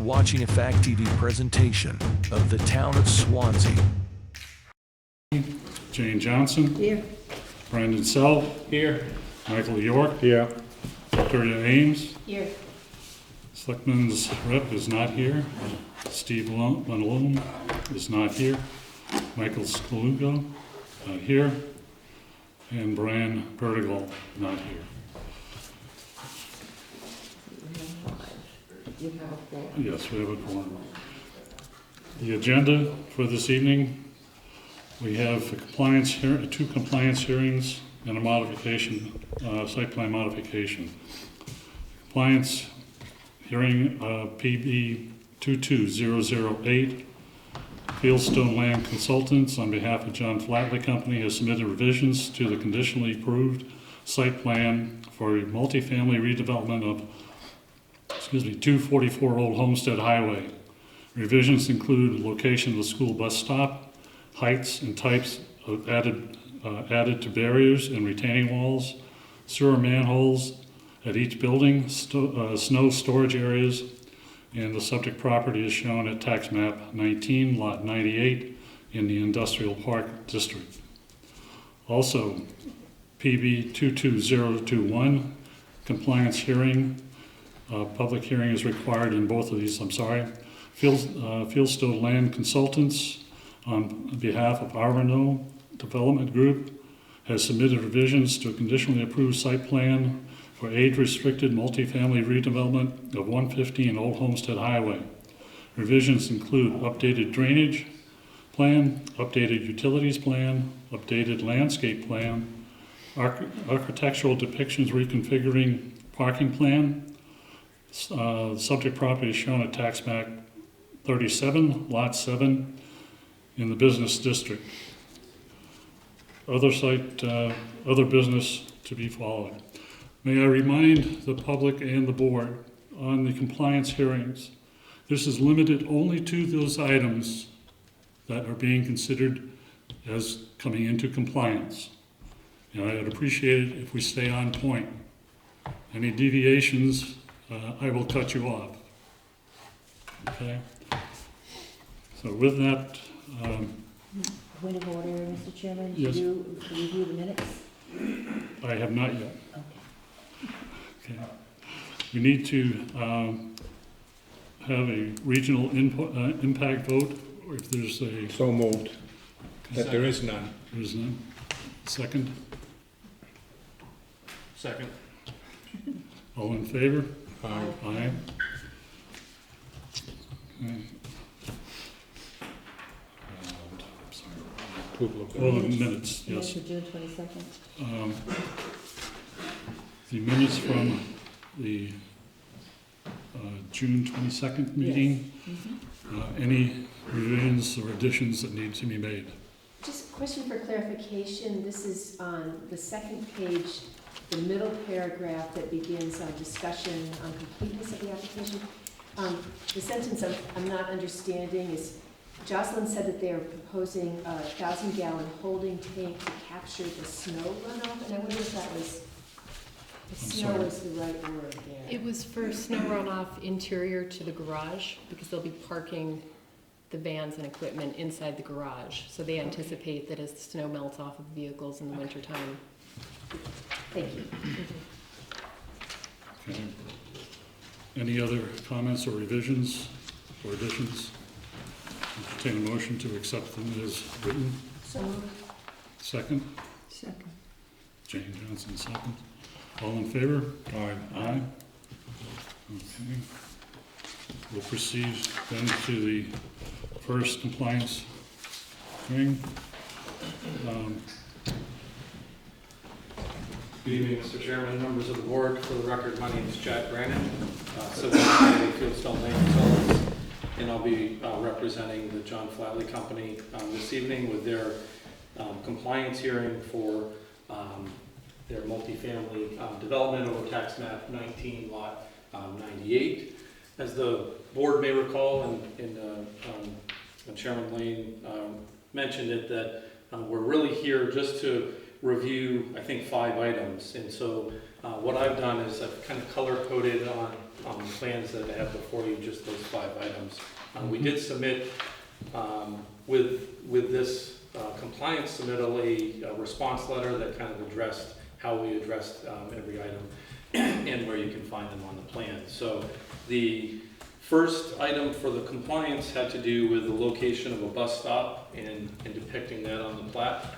watching a Fact TV presentation of the town of Swanzey. Jane Johnson. Here. Brandon Sell. Here. Michael York. Here. Victoria Ames. Here. Selectman's rep is not here. Steve Lunaloom is not here. Michael Scalugo, not here. And Brian Bertigal, not here. You have a floor. Yes, we have a quorum. The agenda for this evening, we have a two compliance hearings and a modification, site plan modification. Compliance hearing PB 22008. Fieldstone Land Consultants, on behalf of John Flatley Company, has submitted revisions to the conditionally approved site plan for a multifamily redevelopment of 244 Old Homestead Highway. Revisions include location of the school bus stop, heights and types of added to barriers and retaining walls, sewer manholes at each building, snow storage areas, and the subject property is shown at tax map 19, lot 98 in the Industrial Park District. Also, PB 22021, compliance hearing. Public hearing is required in both of these, Fieldstone Land Consultants, on behalf of Avanru Development Group, has submitted revisions to a conditionally approved site plan for age-restricted multifamily redevelopment of 115 Old Homestead Highway. Revisions include updated drainage plan, updated utilities plan, updated landscape plan, architectural depictions reconfiguring parking plan. Subject property is shown at tax map 37, lot 7 in the business district. Other business to be followed. May I remind the public and the board on the compliance hearings, this is limited only to those items that are being considered as coming into compliance. And I'd appreciate it if we stay on point. Any deviations, I will cut you off. Okay? So with that, Point of order, Mr. Chairman. Yes. You review the minutes? I have not yet. Okay. Okay. We need to have a regional impact vote, or if there's a... So moved. That there is none. There is none. Second? Second. All in favor? Aye. Aye. Okay. Approval of Oh, the the minutes, yes. Minutes of June 22nd. The minutes from the June 22nd meeting. Any revisions or additions that need to be made? Just a question for clarification. This is on the second page, the middle paragraph that begins on discussion on completeness of the application. The sentence I'm not understanding is, Jocelyn said that they are proposing a 1,000-gallon holding tank to capture the snow runoff, and I wonder if that was, if snow is the right word there. It was for snow runoff interior to the garage, because they'll be parking the vans and equipment inside the garage. So they anticipate that as the snow melts off of the vehicles in the wintertime. Thank you. Okay. Any other comments or revisions or additions? Entertain a motion to accept them as written. So, Second? Second. Jane Johnson, second. All in favor? Aye. Aye. Okay. We'll proceed then to the first compliance hearing. Good evening, Mr. Chairman, members of the board. For the record, my name is Jack Brannon, Civil Engineering, Fieldstone Land Consultants, and I'll be representing the John Flatley Company this evening with their compliance hearing for their multifamily development over tax map 19, lot 98. As the board may recall, and Chairman Lane mentioned it, that we're really here just to review, I think, 5 items. And so what I've done is I've kind of color-coded on the plans that I have before you, just those 5 items. We did submit, with this compliance submittal, a response letter that kind of addressed how we addressed every item and where you can find them on the plan. So the first item for the compliance had to do with the location of a bus stop and depicting that on the plat.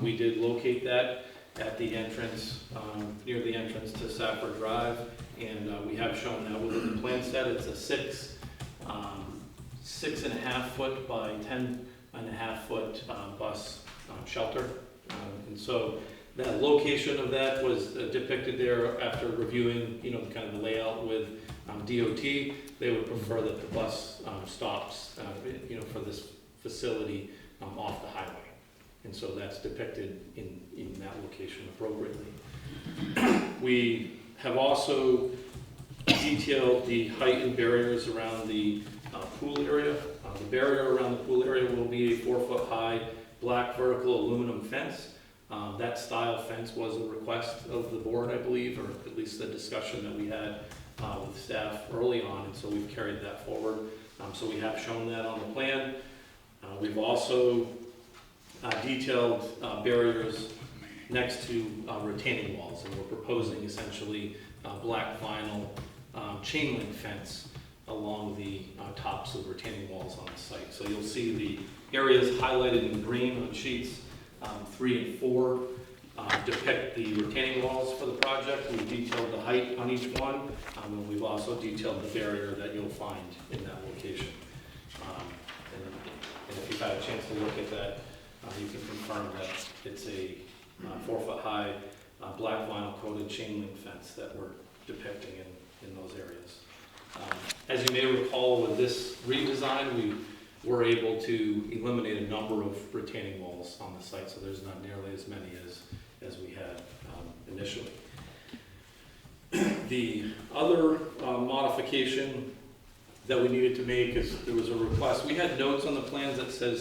We did locate that at the entrance, near the entrance to Safford Drive, and we have shown that within the plan set. It's a 6.5 foot by 10.5 foot bus shelter. And so that location of that was depicted there after reviewing, kind of the layout with DOT. They would prefer that the bus stops, for this facility off the highway. And so that's depicted in that location appropriately. We have also detailed the height and barriers around the pool area. The barrier around the pool area will be a 4-foot high black vertical aluminum fence. That style fence was a request of the board, I believe, or at least the discussion that we had with staff early on, and so we've carried that forward. So we have shown that on the plan. We've also detailed barriers next to retaining walls, and we're proposing essentially black vinyl chain link fence along the tops of retaining walls on the site. So you'll see the areas highlighted in green on sheets 3 and 4 depict the retaining walls for the project. We've detailed the height on each one, and we've also detailed the barrier that you'll find in that location. And if you've had a chance to look at that, you can confirm that it's a 4-foot high black vinyl coated chain link fence that we're depicting in those areas. As you may recall, with this redesign, we were able to eliminate a number of retaining walls on the site, so there's not nearly as many as we had initially. The other modification that we needed to make is there was a request. We had notes on the plans that said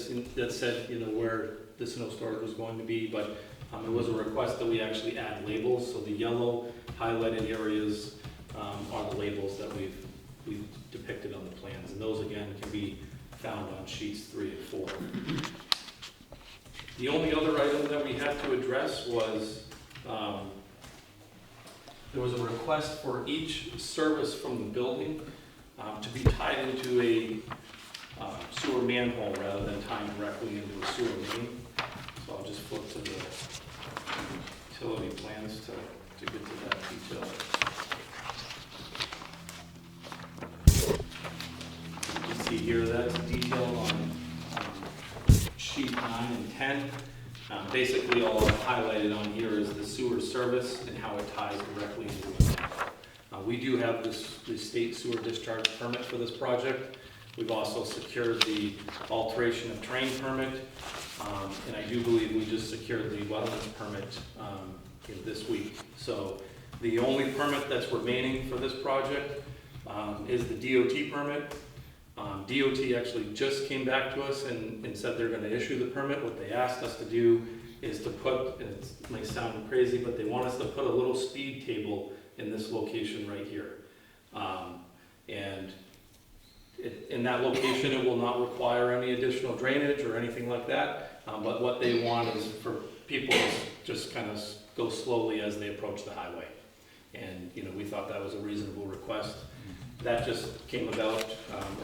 where the snow storage was going to be, but it was a request that we actually add labels. So the yellow highlighted areas are the labels that we've depicted on the plans, and those again can be found on sheets 3 and 4. The only other item that we had to address was there was a request for each service from the building to be tied into a sewer manhole rather than tying directly into a sewer main. So I'll just flip to the utility plans to get to that detail. You can see here that's detailed on sheet 9 and 10. Basically all I've highlighted on here is the sewer service and how it ties directly into the manhole. We do have the state sewer discharge permit for this project. We've also secured the alteration of terrain permit, and I do believe we just secured the wetlands permit this week. So the only permit that's remaining for this project is the DOT permit. DOT actually just came back to us and said they're going to issue the permit. What they asked us to do is to put, and it might sound crazy, but they want us to put a little speed table in this location right here. And in that location, it will not require any additional drainage or anything like that. But what they want is for people to just kind of go slowly as they approach the highway. And we thought that was a reasonable request. That just came about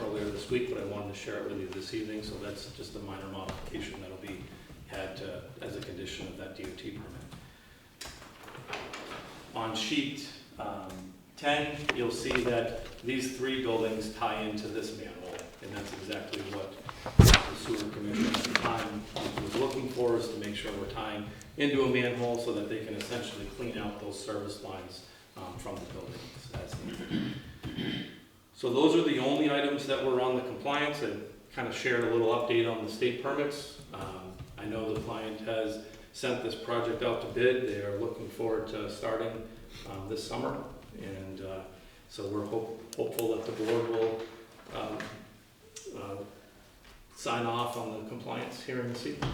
earlier this week, but I wanted to share it with you this evening. So that's just a minor modification that'll be had as a condition of that DOT permit. On sheet 10, you'll see that these 3 buildings tie into this manhole, and that's exactly what the sewer commission at the time was looking for, is to make sure we're tying into a manhole so that they can essentially clean out those service lines from the buildings as needed. So those are the only items that were on the compliance. I kind of shared a little update on the state permits. I know the client has sent this project out to bid. They are looking forward to starting this summer, and so we're hopeful that the board will sign off on the compliance hearing this evening.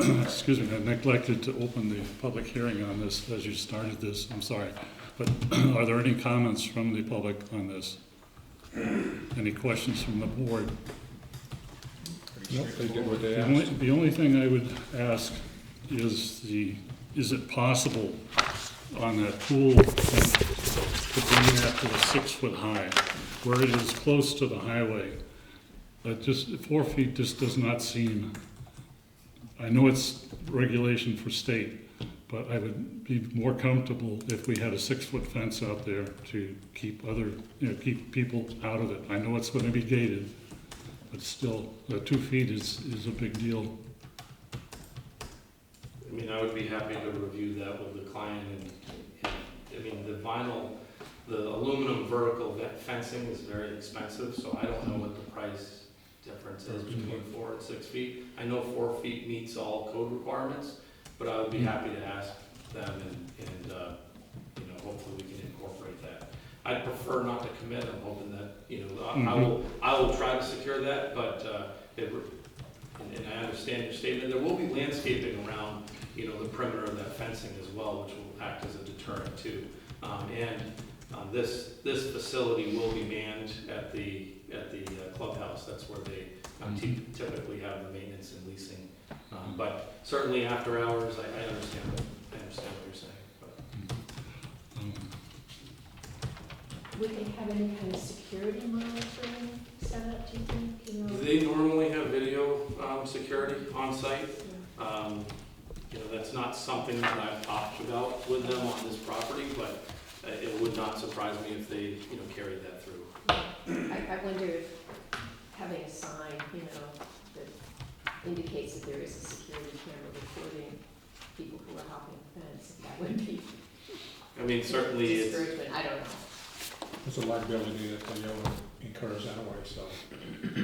excuse me, I neglected to open the public hearing on this as you started this, I'm sorry. But are there any comments from the public on this? Any questions from the board? Nope, they did what they The only thing I would ask is is it possible on that pool to bring that to a 6 foot high, where it is close to the highway? But just 4 feet just does not seem, I know it's regulation for state, but I would be more comfortable if we had a 6 foot fence out there to keep keep people out of it. I know it's gonna be gated, but still, 2 feet is a big deal. I mean, I would be happy to review that with the client, and I mean, the aluminum vertical fencing is very expensive, so I don't know what the price difference is between 4 and 6 feet. I know 4 feet meets all code requirements, but I would be happy to ask them and hopefully we can incorporate that. I'd prefer not to commit. I'm hoping that, I will try to secure that, but, and I understand your statement. There will be landscaping around, the perimeter of that fencing as well, which will act as a deterrent too. This facility will be manned at the clubhouse. That's where they typically have the maintenance and leasing. But certainly after hours, I understand what you're saying. Would they have any kind of security monitoring set up, do you think? They normally have video security on site. That's not something that I've talked about with them on this property, but it would not surprise me if they, carried that through. I wonder if having a sign, that indicates that there is a security camera recording people who are hopping the fence, if that would be I mean, certainly it's, discouragement, I don't know. It's a liability that the owner incurs anyway, so.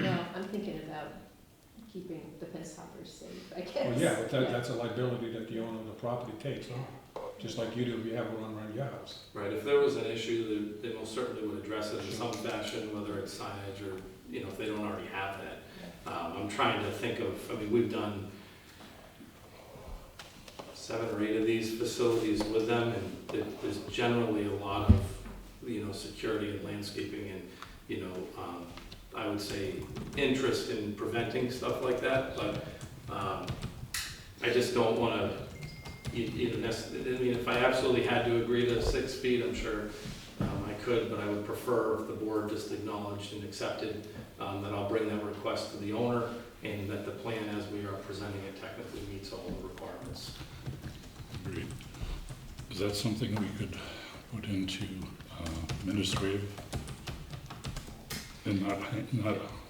Well, I'm thinking about keeping the fence hoppers safe, I guess. Well, yeah, but that's a liability that the owner of the property takes on, just like you do if you have one around your house. right, if there was an issue, they most certainly would address it in some fashion, whether it's signage or, if they don't already have that. I'm trying to think of, we've done 7 or 8 of these facilities with them, and there's generally a lot of, security and landscaping and, I would say interest in preventing stuff like that, but I just don't want to, if I absolutely had to agree to 6 feet, I'm sure I could, but I would prefer if the board just acknowledged and accepted that I'll bring that request to the owner and that the plan as we are presenting it technically meets all the requirements. Agreed. Is that something we could put into administrative and not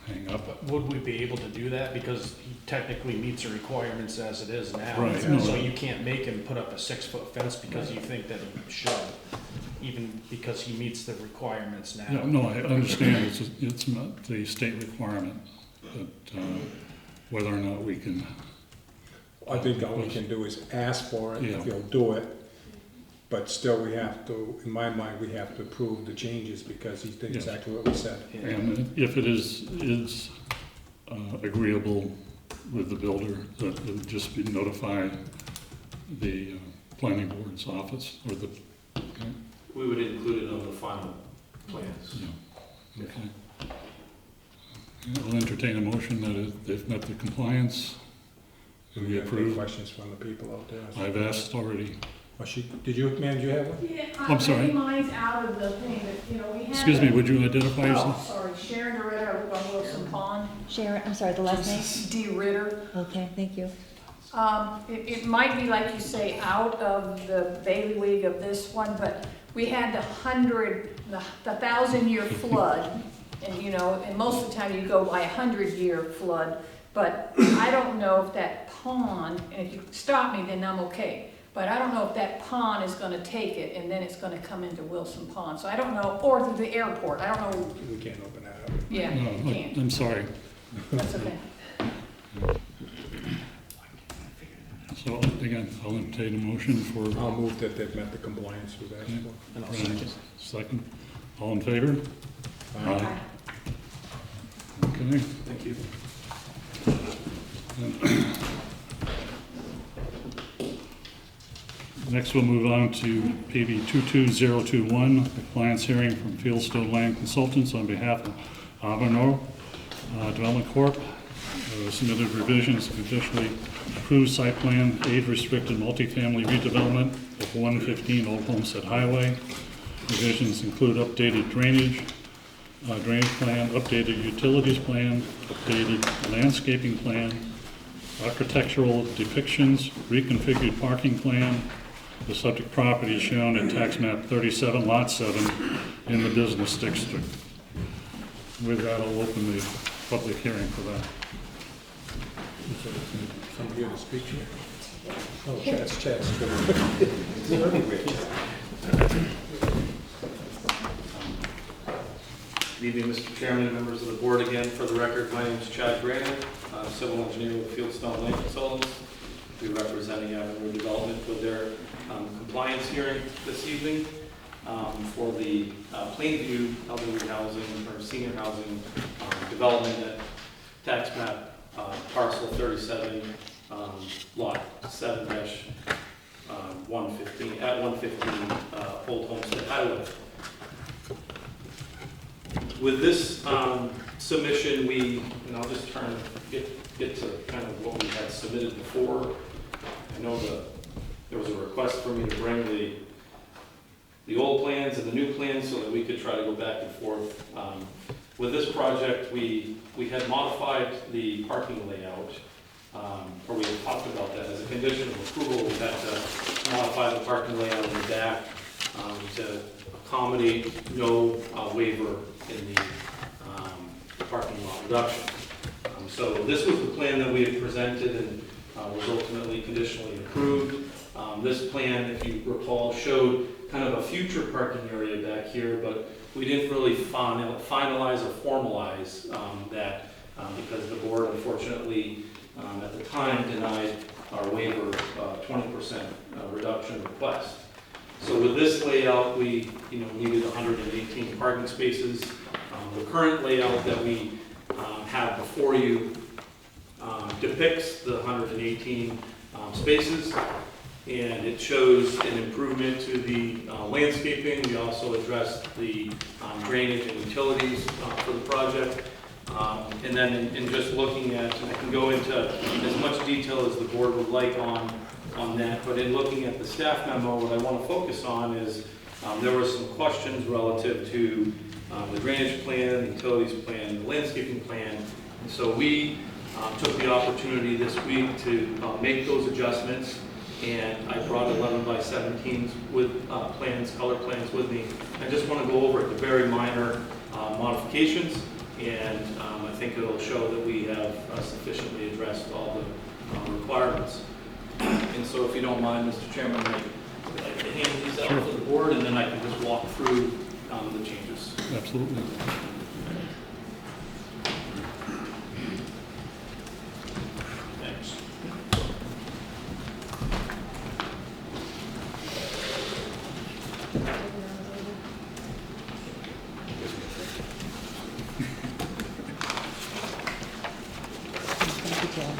hang up? Would we be able to do that? Because he technically meets the requirements as it is now. Right, So no. you can't make him put up a 6 foot fence because you think that he should, even because he meets the requirements now. Yeah, no, I understand it's not the state requirement, but whether or not we can. I think all we can do is ask for it, Yeah. if he'll do it. But still, we have to, in my mind, we have to approve the changes because he did Yes. exactly what we said. And if it is agreeable with the builder, that it would just be notify the planning board's office or the, We would include it on the final plans. yeah, okay. I'll entertain a motion that they've met the compliance. Do We we have any approve. questions from the people out there? I've asked already. Did you, ma'am, do you have one? Yeah, I'm sorry. maybe mine's out of the thing, but, we had. Excuse me, would you identify Oh, yourself? sorry, Sharon DeRitter, I live on Wilson Pond. Sharon, I'm sorry, the last name? D. Ritter. Okay, thank you. It might be, like you say, out of the bailiwick of this one, but we had the 1,000-year flood. And, and most of the time you go by 100-year flood, but I don't know if that pond, and if you stop me, then I'm okay. But I don't know if that pond is gonna take it, and then it's gonna come into Wilson Pond. So I don't know, or through the airport, I don't know. We can't open that up. Yeah, No, you can't, I'm sorry. that's okay. So again, I'll entertain a motion for. I'll move that they've met the compliance we've asked for. And I'll second. Second. All in favor? Aye. Okay. Thank you. Next, we'll move on to PB 22021, a compliance hearing from Fieldstone Land Consultants on behalf of Avanru Development Corp. Submitted revisions to conditionally approved site plan, age-restricted multifamily redevelopment of 115 Old Homestead Highway. Revisions include updated drainage plan, updated utilities plan, updated landscaping plan, architectural depictions, reconfigured parking plan. The subject property is shown in tax map 37, lot 7 in the business district. With that, I'll open the public hearing for that. Somebody here to speak to you? Oh, Chad's. Good evening, Mr. Chairman, members of the board. Again, for the record, my name is Chad Granite, civil engineer with Fieldstone Land Consultants. We're representing Avanru Development with their compliance hearing this evening for the Plainview elderly housing or senior housing development at tax map parcel 37, lot 7-115 at 115 Old Homestead Highway. With this submission, and I'll just get to kind of what we had submitted before. I know there was a request for me to bring the old plans and the new plans so that we could try to go back and forth. With this project, we had modified the parking layout, or we had talked about that as a condition of approval. We had to modify the parking layout in the back to accommodate no waiver in the parking lot reduction. So this was the plan that we had presented and was ultimately conditionally approved. This plan, if you recall, showed kind of a future parking area back here, but we didn't really finalize or formalize that because the board unfortunately at the time denied our waiver 20% reduction request. So with this layout, we needed 118 parking spaces. The current layout that we have before you depicts the 118 spaces, and it shows an improvement to the landscaping. We also addressed the drainage and utilities for the project. And then in just looking at, and I can go into as much detail as the board would like on that, but in looking at the staff memo, what I want to focus on is there were some questions relative to the drainage plan, the utilities plan, the landscaping plan. And so we took the opportunity this week to make those adjustments, and I brought 11 by 17s with plans, color plans with me. I just want to go over the very minor modifications, and I think it'll show that we have sufficiently addressed all the requirements. And so if you don't mind, Mr. Chairman, I'd like to hand these out to the board, and then I can just walk through the changes. Absolutely. Thanks. Thank you, Joe.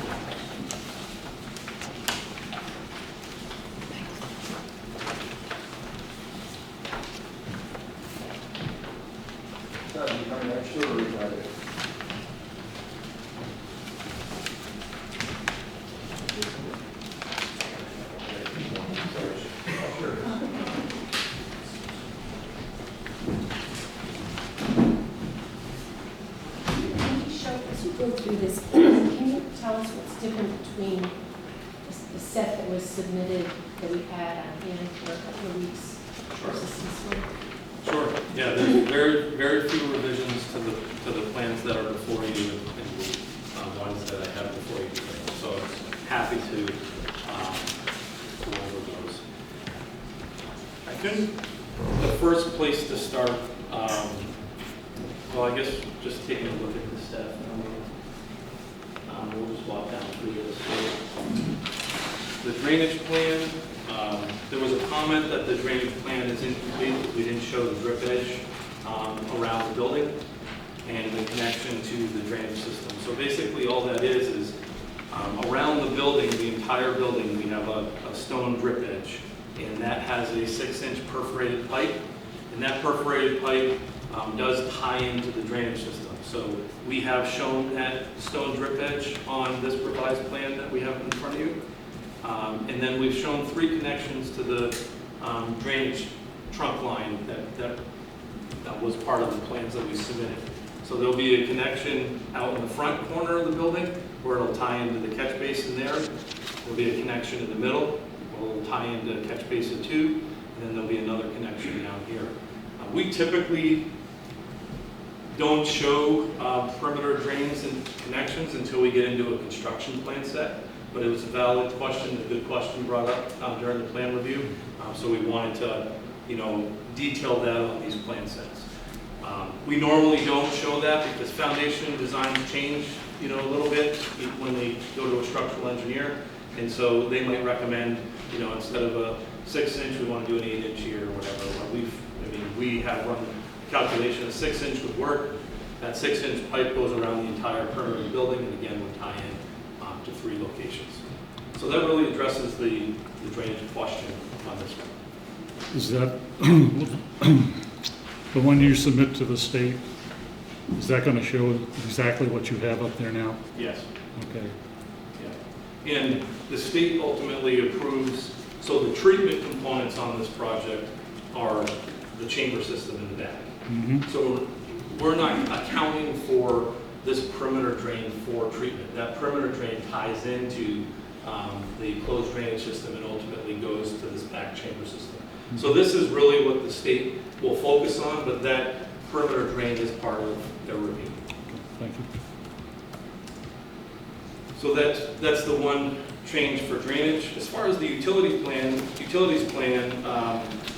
As you go through this, can you tell us what's different between the set that was submitted that we had on hand for a couple of weeks versus this one? Sure. Yeah, there's very few revisions to the plans that are before you and the ones that I have before you today. So I'm happy to go over those. I think the first place to start, well, I guess just taking a look at the staff. We'll just walk down through this. The drainage plan, there was a comment that the drainage plan is incomplete because we didn't show the drip edge around the building and the connection to the drainage system. So basically all that is around the building, the entire building, we have a stone drip edge. and that has a 6-inch perforated pipe, and that perforated pipe does tie into the drainage system. So we have shown that stone drip edge on this revised plan that we have in front of you. And then we've shown 3 connections to the drainage trunk line that was part of the plans that we submitted. So there'll be a connection out in the front corner of the building where it'll tie into the catch basin there. There'll be a connection in the middle where it'll tie into catch basin 2, and then there'll be another connection down here. We typically don't show perimeter drains and connections until we get into a construction plan set, but it was a valid question, a good question brought up during the plan review, so we wanted to, detail that on these plan sets. We normally don't show that because foundation designs change, a little bit when they go to a structural engineer, and so they might recommend, instead of a 6-inch, we want to do an 8-inch here or whatever. We have run the calculation, a 6-inch would work. That 6-inch pipe goes around the entire perimeter of the building, and again, would tie in to 3 locations. So that really addresses the drainage question on this one. Is that, the one you submit to the state, is that going to show exactly what you have up there now? Yes. Okay. Yeah. And the state ultimately approves, so the treatment components on this project are the chamber system in the back. Mm-hmm. So we're not accounting for this perimeter drain for treatment. That perimeter drain ties into the closed drainage system and ultimately goes to this back chamber system. So this is really what the state will focus on, but that perimeter drain is part of their review. Thank you. So that's the one change for drainage. As far as the utilities plan,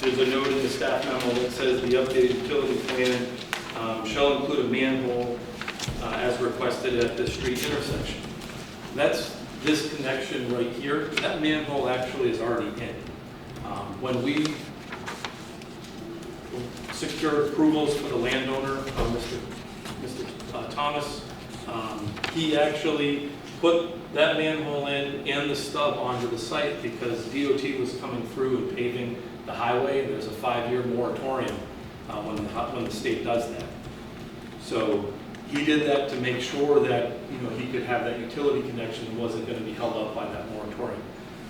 there's a note in the staff memo that says the updated utility plan shall include a manhole as requested at the street intersection. That's this connection right here. That manhole actually is already in. When we secured approvals for the landowner, Mr. Thomas, he actually put that manhole in and the stub onto the site because DOT was coming through and paving the highway, and there's a 5-year moratorium when the state does that. So he did that to make sure that he could have that utility connection and wasn't going to be held up by that moratorium.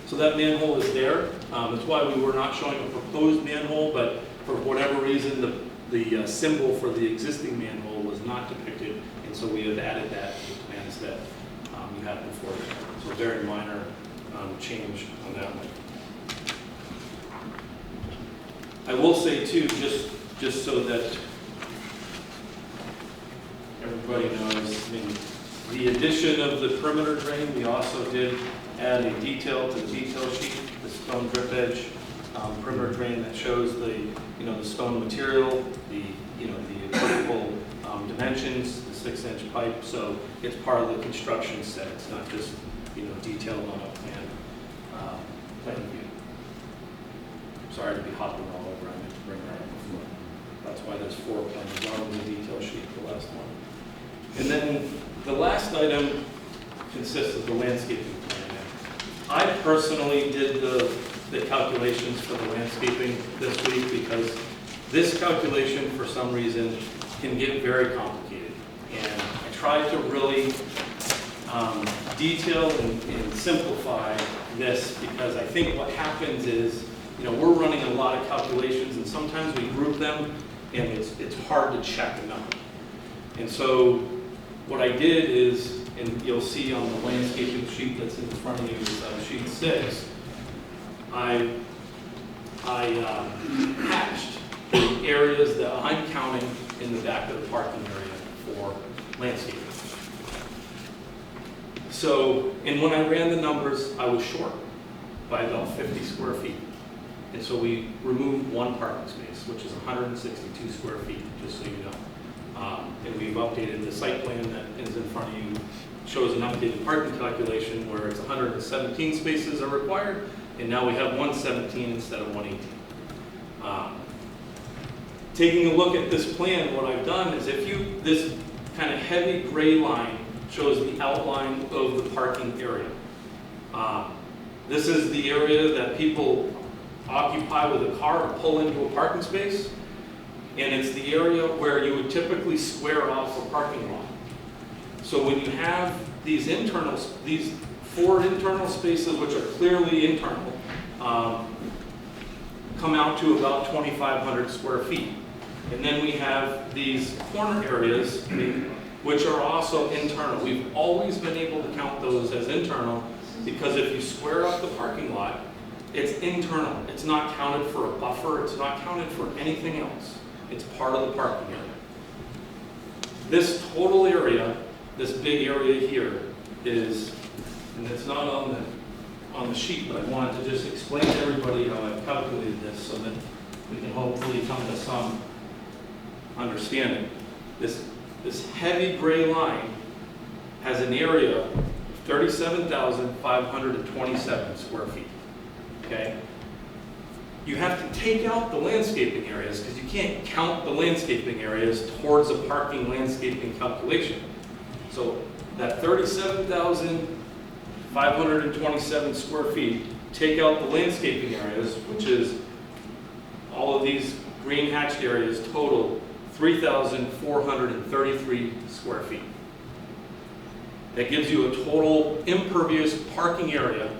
So that manhole is there. That's why we were not showing a proposed manhole, but for whatever reason the symbol for the existing manhole was not depicted, and so we have added that to the plans that you had before. So very minor change on that one. I will say too, just so that everybody knows, the addition of the perimeter drain, we also did add a detail to the detail sheet, the stone drip edge perimeter drain that shows the stone material, the applicable dimensions, the 6-inch pipe. So it's part of the construction set. It's not just detailed on a plan view. Sorry to be hopping all over. I meant to bring that up before. That's why there's 4 plans. One was a detail sheet, the last one. And then the last item consists of the landscaping plan. I personally did the calculations for the landscaping this week because this calculation, for some reason, can get very complicated. And I tried to really detail and simplify this because I think what happens is, we're running a lot of calculations and sometimes we group them and it's hard to check a number. And so what I did is, and you'll see on the landscaping sheet that's in front of you, sheet 6, I hatched the areas that I'm counting in the back of the parking area for landscaping. So, and when I ran the numbers, I was short by about 50 square feet. And so we removed 1 parking space, which is 162 square feet, just so you know. And we've updated the site plan that is in front of you, shows an updated parking calculation where it's 117 spaces are required, and now we have 117 instead of 118. Taking a look at this plan, what I've done is this kind of heavy gray line shows the outline of the parking area. This is the area that people occupy with a car to pull into a parking space. And it's the area where you would typically square off a parking lot. So when you have these these 4 internal spaces, which are clearly internal, come out to about 2,500 square feet. And then we have these corner areas, which are also internal. We've always been able to count those as internal because if you square up the parking lot, it's internal. It's not counted for a buffer. It's not counted for anything else. It's part of the parking area. This total area, this big area here is, and it's not on the sheet, but I wanted to just explain to everybody how I've calculated this so that we can hopefully come to some understanding. This heavy gray line has an area of 37,527 square feet, okay? You have to take out the landscaping areas because you can't count the landscaping areas towards a parking landscaping calculation. So that 37,527 square feet, take out the landscaping areas, which is all of these green hatched areas total 3,433 square feet. That gives you a total impervious parking area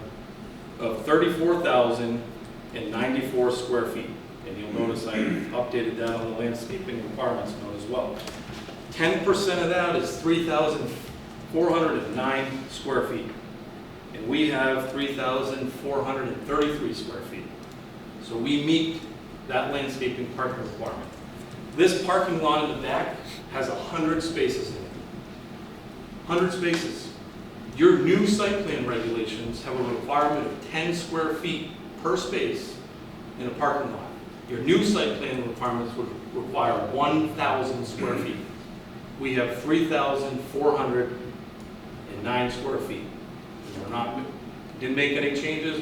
of 34,094 square feet. And you'll notice I updated that on the landscaping requirements note as well. 10% of that is 3,409 square feet. And we have 3,433 square feet. So we meet that landscaping parking requirement. This parking lot in the back has 100 spaces in it. 100 spaces. Your new site plan regulations have a requirement of 10 square feet per space in a parking lot. Your new site plan requirements would require 1,000 square feet. We have 3,409 square feet. Didn't make any changes.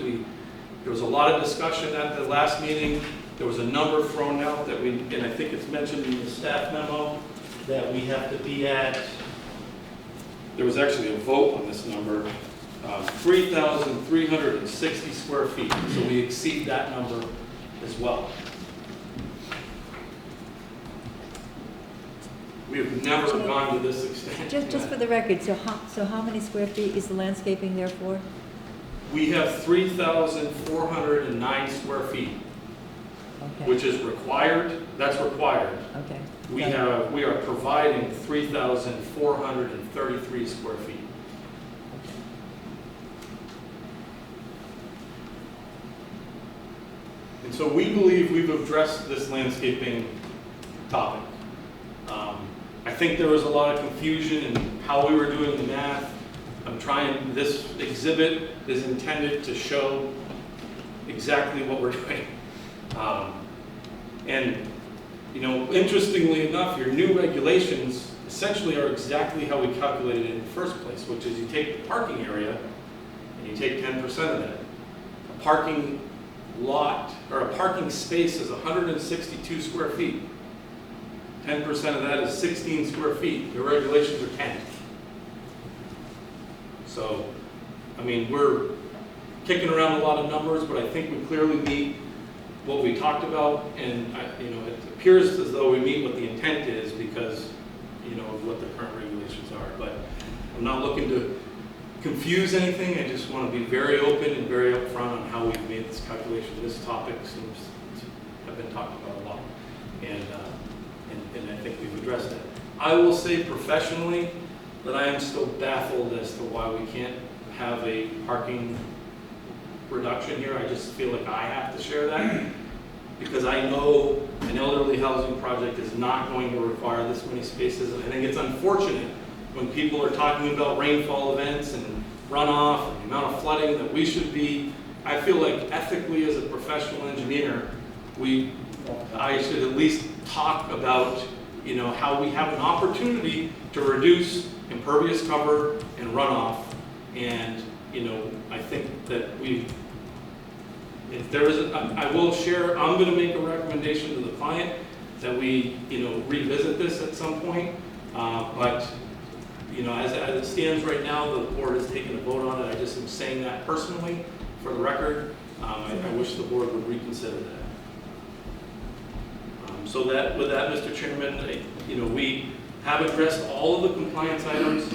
There was a lot of discussion at the last meeting. There was a number thrown out that and I think it's mentioned in the staff memo, that we have to be at, there was actually a vote on this number, 3,360 square feet. So we exceed that number as well. We have never gone to this extent. Just for the record, so how many square feet is the landscaping there for? We have 3,409 square feet, Okay. which is required. That's required. Okay. We are providing 3,433 square feet. And so we believe we've addressed this landscaping topic. I think there was a lot of confusion in how we were doing the math. This exhibit is intended to show exactly what we're doing. Interestingly enough, your new regulations essentially are exactly how we calculated it in the first place, which is you take the parking area and you take 10% of that. A parking lot or a parking space is 162 square feet. 10% of that is 16 square feet. Your regulations are 10. So, we're kicking around a lot of numbers, but I think we clearly meet what we talked about, and it appears as though we meet what the intent is because, of what the current regulations are. But I'm not looking to confuse anything. I just want to be very open and very upfront on how we've made this calculation. This topic seems to have been talked about a lot, and I think we've addressed it. I will say professionally that I am still baffled as to why we can't have a parking reduction here. I just feel like I have to share that because I know an elderly housing project is not going to require this many spaces. And I think it's unfortunate when people are talking about rainfall events and runoff and the amount of flooding that we should be. I feel like ethically as a professional engineer, I should at least talk about how we have an opportunity to reduce impervious cover and runoff. And I think that I will share, I'm going to make a recommendation to the client that we, revisit this at some point. But as it stands right now, the board has taken a vote on it. I just am saying that personally for the record. I wish the board would reconsider that. So that, with that, Mr. Chairman, we have addressed all of the compliance items.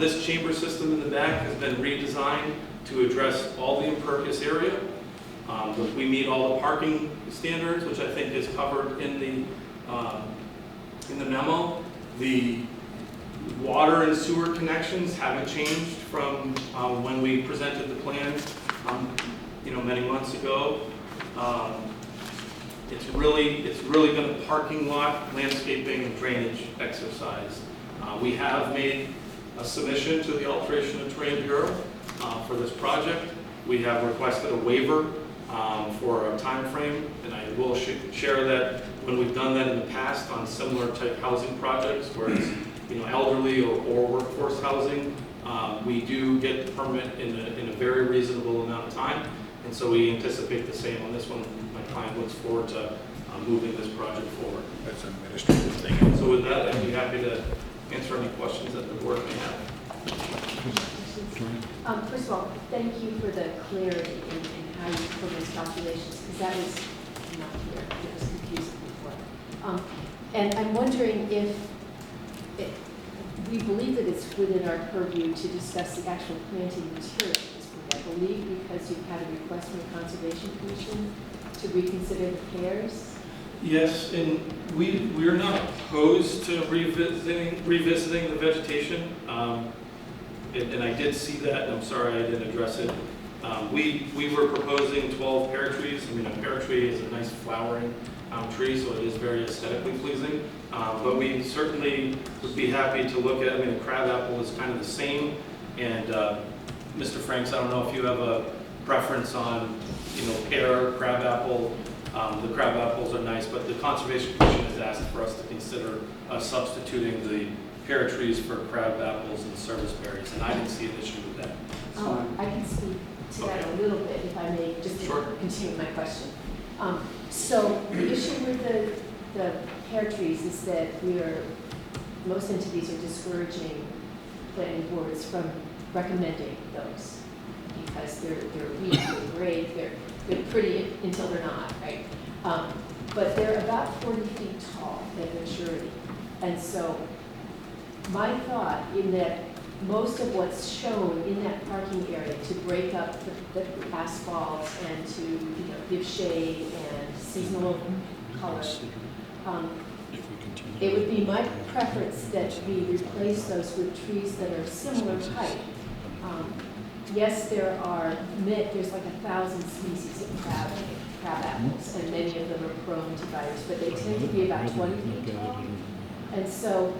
This chamber system in the back has been redesigned to address all the impervious area. We meet all the parking standards, which I think is covered in the memo. The water and sewer connections haven't changed from when we presented the plan, many months ago. It's really been a parking lot, landscaping, and drainage exercise. We have made a submission to the Alteration of Terrain Bureau for this project. We have requested a waiver for a time frame, and I will share that when we've done that in the past on similar type housing projects where it's elderly or workforce housing, we do get the permit in a very reasonable amount of time, and so we anticipate the same on this one. My client looks forward to moving this project forward. That's an administrative thing. So with that, I'd be happy to answer any questions that the board may have. First of all, thank you for the clarity in how you put those calculations, because that was not clear. It was confusing before. And I'm wondering if we believe that it's within our purview to discuss the actual planting materials. I believe because you've had a request from the Conservation Commission to reconsider the pairs. Yes, and we're not opposed to revisiting the vegetation. And I did see that, and I'm sorry I didn't address it. We were proposing 12 pear trees. I mean, a pear tree is a nice flowering tree, so it is very aesthetically pleasing. But we certainly would be happy to look at, the crabapple is kind of the same. And Mr. Franks, I don't know if you have a preference on, pear, crabapple. The crabapples are nice, but the Conservation Commission has asked for us to consider substituting the pear trees for crabapples and service berries, and I didn't see an issue with that. I can speak to that a little bit, if I may, just to continue my question. So the issue with the pear trees is that most entities are discouraging planning boards from recommending those because they're weak, they're great, they're pretty until they're not, right? But they're about 40 feet tall at maturity. And so my thought in that most of what's shown in that parking area to break up the asphalt and to give shade and seasonal color, it would be my preference that we replace those with trees that are similar height. Yes, there's like 1,000 species of crab apples, and many of them are prone to virus, but they tend to be about 20 feet tall. And so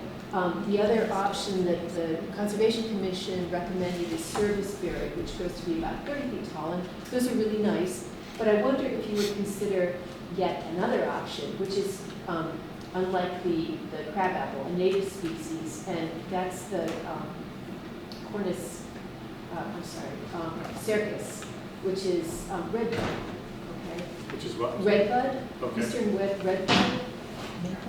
the other option that the Conservation Commission recommended is serviceberry, which goes to be about 30 feet tall, and those are really nice. But I wonder if you would consider yet another option, which is unlike the crabapple, a native species, and that's the circus, which is redbud. Okay. Which is what? Redbud. Okay. Eastern redbud.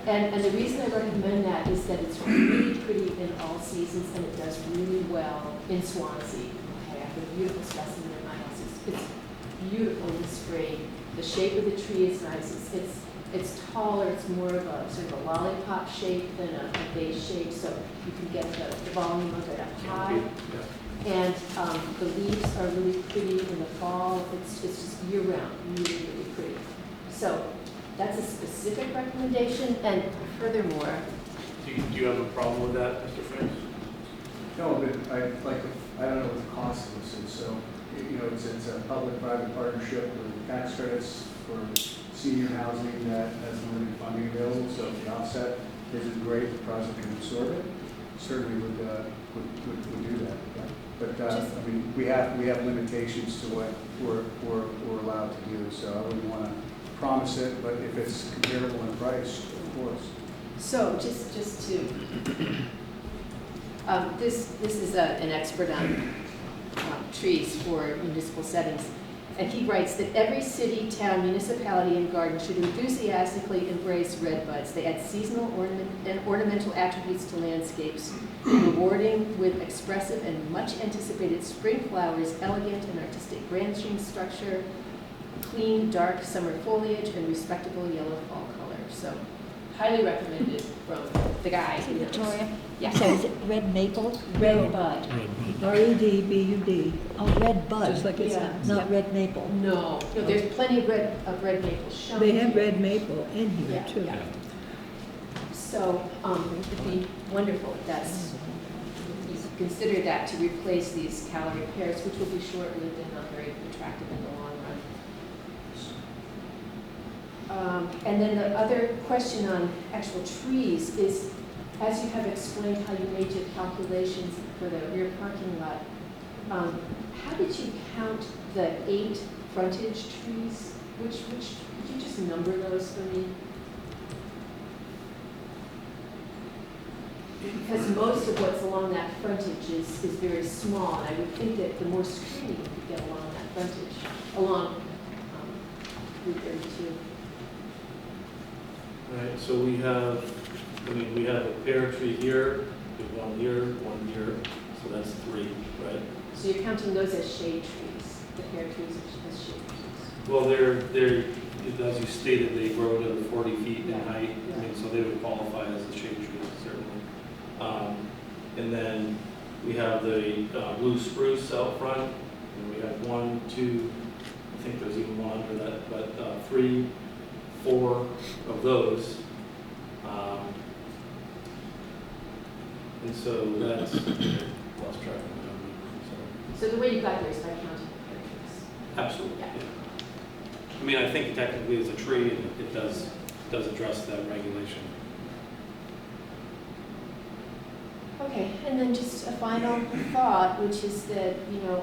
And the reason I recommend that is that it's really pretty in all seasons, and it does really well in Swanzey. Okay, I have a beautiful specimen in my house. It's beautiful in the spring. The shape of the tree is nice. It's taller. It's more of a sort of a lollipop shape than a base shape, so you can get the volume of it up high. And the leaves are really pretty in the fall. It's just year round, really, really pretty. So that's a specific recommendation, and furthermore. Do you have a problem with that, Mr. Franks? No, but I don't know what the cost of this is, so, it's a public-private partnership with tax credits for senior housing that has limited funding available, so if the offset isn't great, the project can absorb it, certainly would do that. Yeah. But, we have limitations to what we're allowed to do, so I wouldn't want to promise it, but if it's comparable in price, of course. So just to, this is an expert on trees for municipal settings, and he writes that every city, town, municipality, and garden should enthusiastically embrace redbuds. They add seasonal ornamental attributes to landscapes, rewarding with expressive and much anticipated spring flowers, elegant and artistic branching structure, clean, dark summer foliage and respectable yellow fall color. So highly recommended from the guy. See, who knows. Victoria? Yeah. So is it red maple? Red bud. REDBUD, Oh, red bud. just like it Yeah. sounds. Not red maple. No, there's plenty of red maple shown. They have here. red maple in here Yeah, too. yeah. So, it'd be wonderful if that's, you consider that to replace these calorie pears, which will be short-lived and not very attractive in the long run. And then the other question on actual trees is, as you have explained how you made your calculations for the rear parking lot, how did you count the 8 frontage trees? Which, could you just number those for me? Because most of what's along that frontage is very small, and I would think that the more screening you could get along that frontage, along Route 32. Right, so we have a pear tree here, we have one here, so that's 3, right? So you're counting those as shade trees, the pear trees as shade trees? Well, they're, as you stated, they grow to 40 feet in Yeah, height, yeah. I mean, so they would qualify as a shade tree, certainly. And then we have the blue spruce out front, and we have 1, 2, I think there's even one under that, but 3, 4 of those. And so that's, lost track of the number, So the way you got there is by counting the pear trees? so, absolutely, Yeah. yeah. I mean, I think technically as a tree, it does address that regulation. Okay, and then just a final thought, which is that,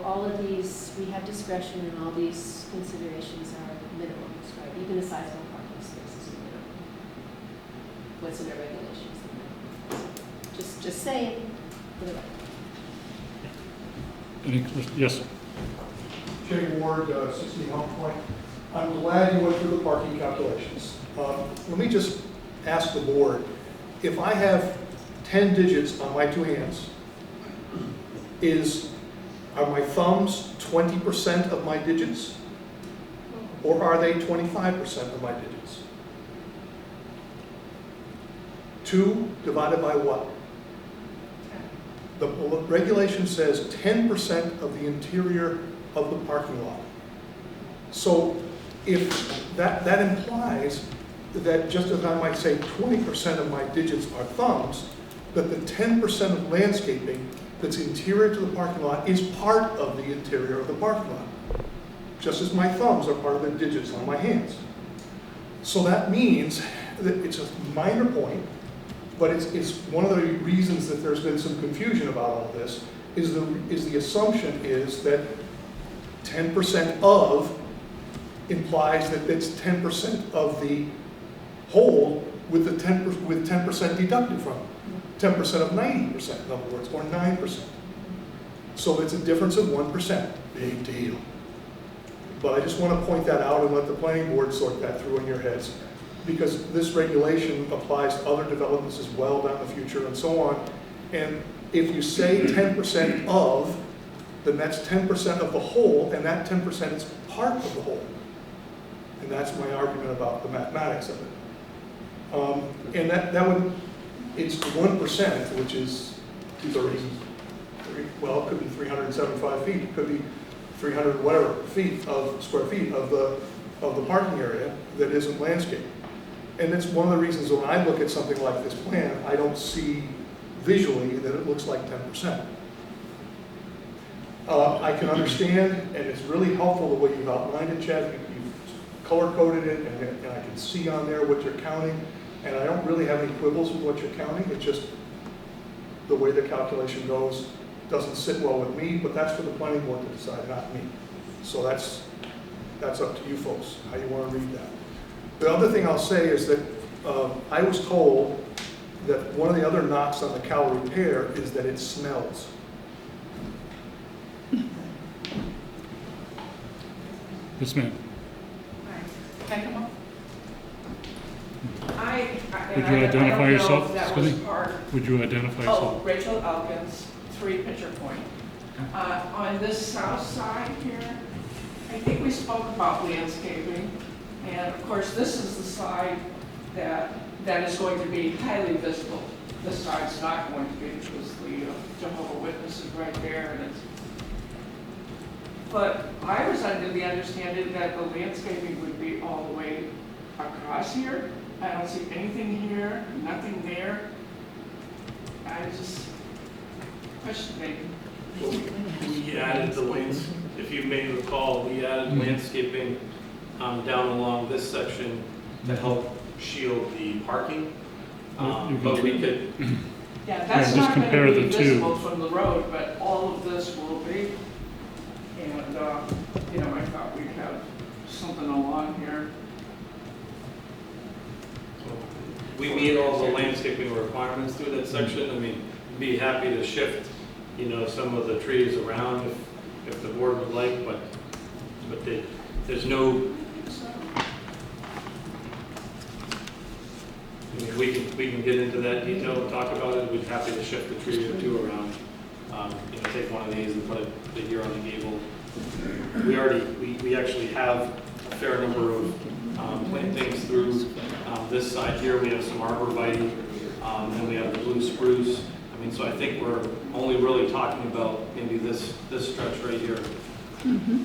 all of these, we have discretion and all these considerations are minimums, right? Even the size of a parking space is a minimum. What's in our regulations? is a minimum. Just saying, for the record. Yes, sir. Jay Ward, 16 Helm Point. I'm glad you went through the parking calculations. Let me just ask the board, if I have 10 digits on my 2 hands, are my thumbs 20% of my digits? Or are they 25% of my digits? 2 divided by what? The regulation says 10% of the interior of the parking lot. So if that implies that, just as I might say 20% of my digits are thumbs, that the 10% of landscaping that's interior to the parking lot is part of the interior of the parking lot, just as my thumbs are part of the digits on my hands. So that means that it's a minor point, but it's one of the reasons that there's been some confusion about all of this, is the assumption is that 10% of implies that it's 10% of the whole with 10% deducted from it. 10% of 90%, in other words, or 9%. So it's a difference of 1%. Big deal. But I just want to point that out and let the planning board sort that through in your heads, because this regulation applies to other developments as well down the future and so on. And if you say 10% of, then that's 10% of the whole, and that 10% is part of the whole. And that's my argument about the mathematics of it. And that would, it's 1%, which is 30, well, it could be 375 feet, it could be 300 whatever feet of square feet of the parking area that isn't landscaped. And it's one of the reasons when I look at something like this plan, I don't see visually that it looks like 10%. I can understand, and it's really helpful the way you've outlined it, Chad. You've color-coded it, and I can see on there what you're counting. And I don't really have any quibbles with what you're counting. It's just the way the calculation goes doesn't sit well with me, but that's for the planning board to decide, not me. So that's up to you folks, how you want to read that. The other thing I'll say is that I was told that one of the other knocks on the calorie pear is that it smells. Yes, ma'am. Can I come up? Would you identify yourself? Excuse me? Part. Would you identify yourself? Oh, Rachel Elkins, 3 Pitcher Point. On this south side here, I think we spoke about landscaping, and of course, this is the side that is going to be highly visible. This side's not going to be, because the Jehovah's Witness is right there, and it's. But I was under the understanding that the landscaping would be all the way across here. I don't see anything here, nothing there. I just questioning. We added the lanes, if you may recall, we added landscaping down along this section to help shield the parking. But we could, Yeah, that's just not compare going to be the two. visible from the road, but all of this will be. And, you know, I thought we'd have something along here. we meet all the landscaping requirements through that section. I mean, be happy to shift, you know, some of the trees around if the board would like, but there's no, I mean, we can get into that detail and talk about it. We'd happy to shift the tree or two around. You know, take one of these and put it here on the gable. We actually have a fair number of plantings through this side here. We have some arborvitae, and we have the blue spruce. I mean, so I think we're only really talking about maybe this stretch right here. Mm-hmm.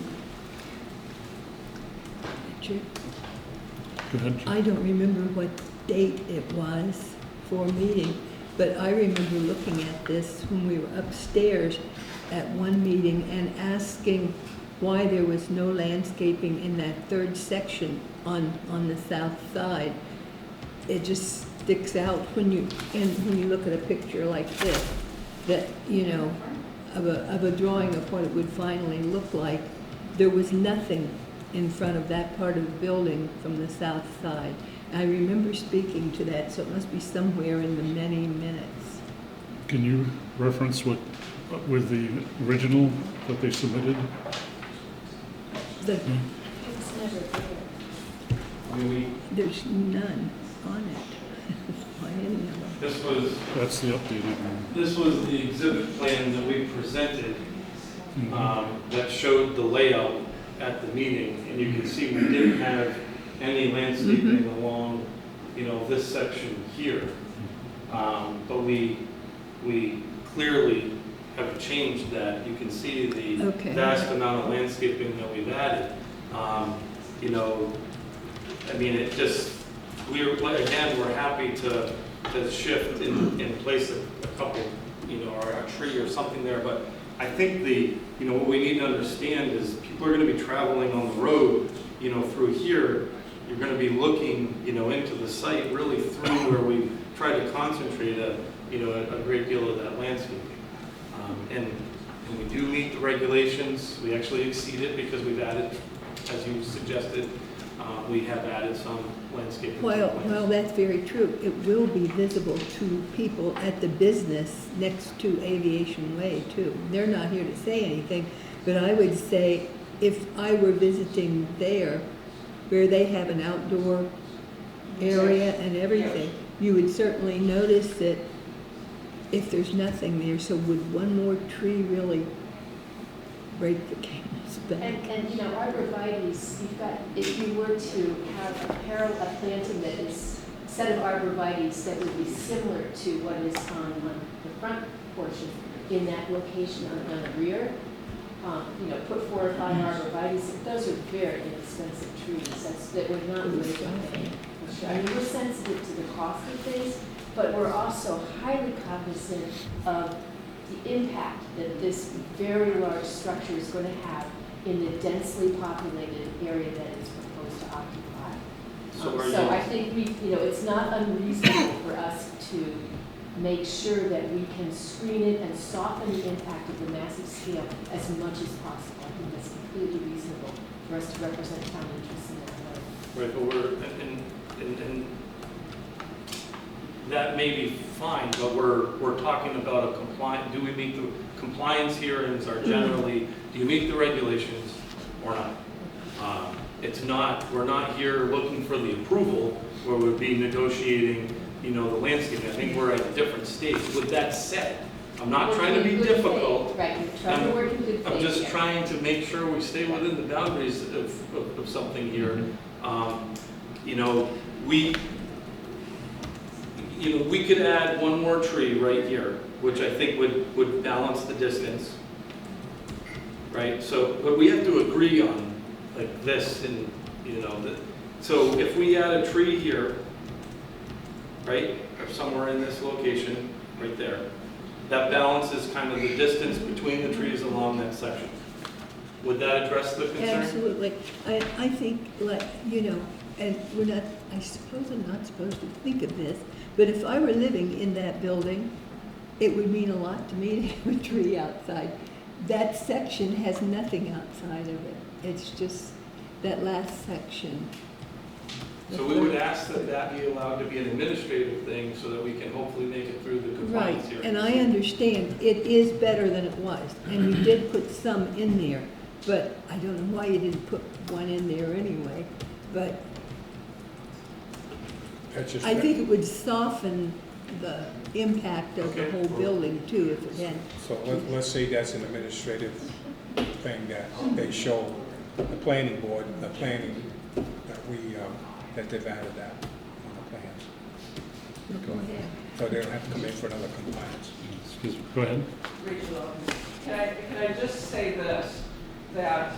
Go ahead. I don't remember what date it was for a meeting, but I remember looking at this when we were upstairs at one meeting and asking why there was no landscaping in that third section on the south side. It just sticks out when you look at a picture like this, that, you know, of a drawing of what it would finally look like. There was nothing in front of that part of the building from the south side. I remember speaking to that, so it must be somewhere in the many minutes. Can you reference what, with the original that they submitted? The, It's never there. I mean, there's none on it, on any of them. this was That's the updated one. This was the exhibit plan that we presented Mhm. that showed the layout at the meeting. And you can see we didn't have any landscaping along, you know, this section here. But we clearly have changed that. You can see the Okay. vast amount of landscaping that we've added. You know, I mean, it just, we're happy to shift and place a couple, you know, or a tree or something there. But I think what we need to understand is people are going to be traveling on the road, you know, through here. You're going to be looking, you know, into the site really through where we try to concentrate a great deal of that landscaping. And we do meet the regulations. We actually exceed it because we've added, as you suggested, we have added some landscaping. Well, that's very true. It will be visible to people at the business next to Aviation Way, too. They're not here to say anything, but I would say if I were visiting there, where they have an outdoor area and everything, you would certainly notice it if there's nothing there. So would one more tree really break the camel's back? And you know, arborvitae's, you've got, if you were to have a planting that is, a set of arborvitae's that would be similar to what is on the front portion in that location on the rear, you know, put 4 or 5 arborvitae's, those are very inexpensive trees. That would not really pay. I mean, we're sensitive to the cost of things, but we're also highly cognizant of the impact that this very large structure is going to have in the densely populated area that it's proposed to occupy. So I think it's not unreasonable for us to make sure that we can screen it and soften the impact of the massive scale as much as possible. I think that's completely reasonable for us to represent town interests in that way. Right, but and that may be fine, but we're talking about a compliant, do we meet the compliance hearings are generally, do you meet the regulations or not? It's not, we're not here looking for the approval where we'd be negotiating, you know, the landscaping. I think we're at a different stage. With that said, I'm not trying to be Working in good difficult. faith. Right, you're trying to work in good faith. I'm just here. trying to make sure we stay within the boundaries of something here. You know, we could add one more tree right here, which I think would balance the distance. Right, so, but we have to agree on like this and, you know, so if we add a tree here, right, or somewhere in this location, right there, that balances kind of the distance between the trees along that section. Would that address the concern? Absolutely. I think, like, you know, and we're not, I suppose I'm not supposed to think of this, but if I were living in that building, it would mean a lot to me to have a tree outside. That section has nothing outside of it. It's just that last section. So we would ask that that be allowed to be an administrative thing so that we can hopefully make it through the Right, compliance hearing. and I understand it is better than it was, and you did put some in there, but I don't know why you didn't put one in there anyway, but That's just. I think it would soften the impact of the Okay. whole building too if it had. So let's say that's an administrative thing that they show the planning board, the planning, that they've added that on the plans. So they don't have to come in for another compliance. Excuse me, go ahead. Rachel, can I just say this, that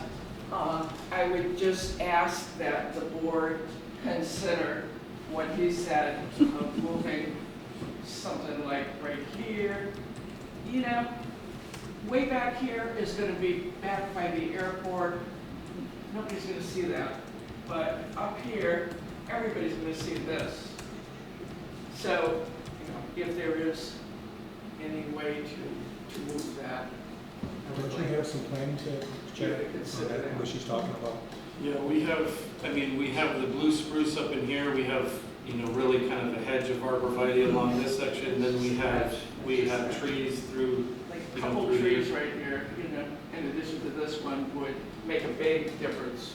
I would just ask that the board consider what he said of moving something like right here. You know, way back here is going to be back by the airport. Nobody's going to see that. But up here, everybody's going to see this. So, you know, if there is any way to move that. Don't you have some planning to check what she's talking about? Yeah, we have the blue spruce up in here, we have, you know, really kind of a hedge of arborvitae along this section, and then we have trees through, Like a you know, couple through trees here. right here, you know, in addition to this one, would make a big difference.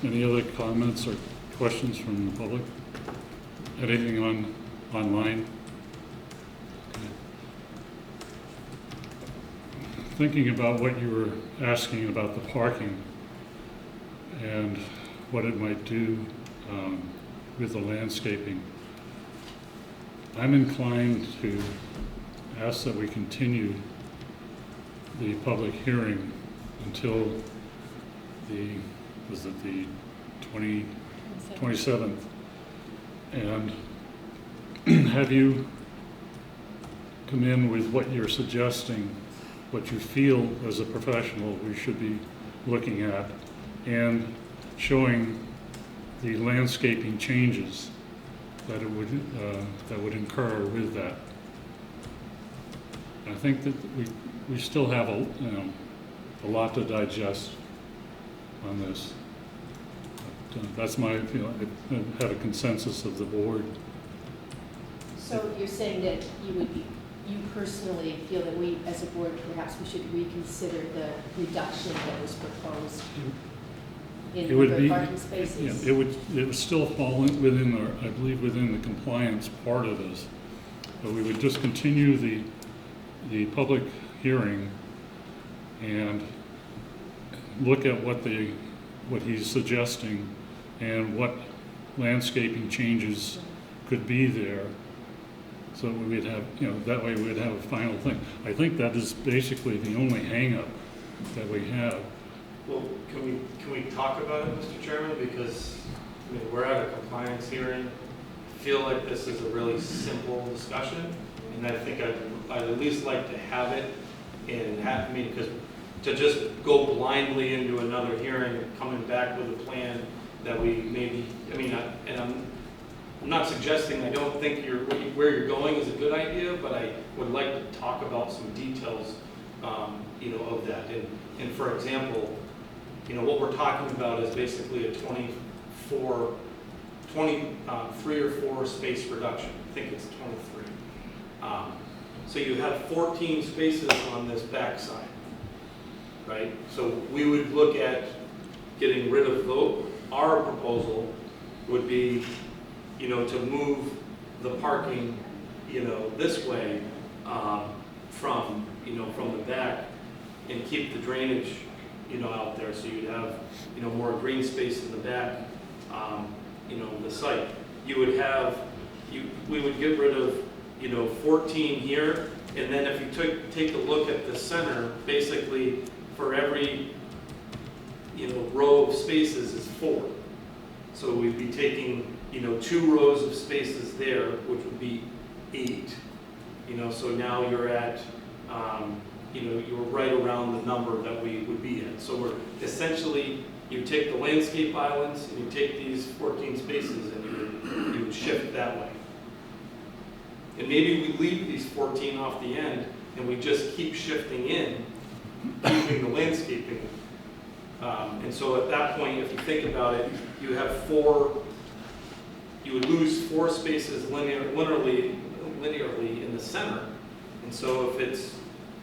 Any other comments or questions from the public? Anything online? Okay. Thinking about what you were asking about the parking and what it might do with the landscaping, I'm inclined to ask that we continue the public hearing until was it the 27th? And have you come in with what you're suggesting, what you feel as a professional we should be looking at, and showing the landscaping changes that it would incur with that. I think that we still have a lot to digest on this. But, that's my, I've had a consensus of the board. So you're saying that you personally feel that we, as a board, perhaps we should reconsider the reduction that was proposed in It the would number be, of parking spaces? it would still fall within I believe within the compliance part of this. But we would just continue the public hearing and look at what he's suggesting and what landscaping changes could be there. So we'd have, that way we'd have a final thing. I think that is basically the only hang-up that we have. Well, can we talk about it, Mr. Chairman? Because, we're at a compliance hearing. I feel like this is a really simple discussion, and I think I'd at least like to have it because to just go blindly into another hearing, coming back with a plan that we maybe, I'm not suggesting I don't think where you're going is a good idea, but I would like to talk about some details, of that. And for example, what we're talking about is basically a 23 or 4 space reduction. I think it's 23. So you have 14 spaces on this backside, right? So we would look at getting rid of our proposal would be, to move the parking, this way, from the back and keep the drainage, out there, so you'd have, more green space in the back, of the site. You would have, we would get rid of, 14 here, and then if you take a look at the center, basically for every, row of spaces is 4. So we'd be taking, 2 rows of spaces there, which would be 8. So now you're at, you're right around the number that we would be at. So we're essentially, you take the landscape islands and you take these 14 spaces and you would shift that way. And maybe we leave these 14 off the end and we just keep shifting in, keeping the landscaping. And so at that point, if you think about it, you have 4, you would lose 4 spaces linearly in the center. And so if it's,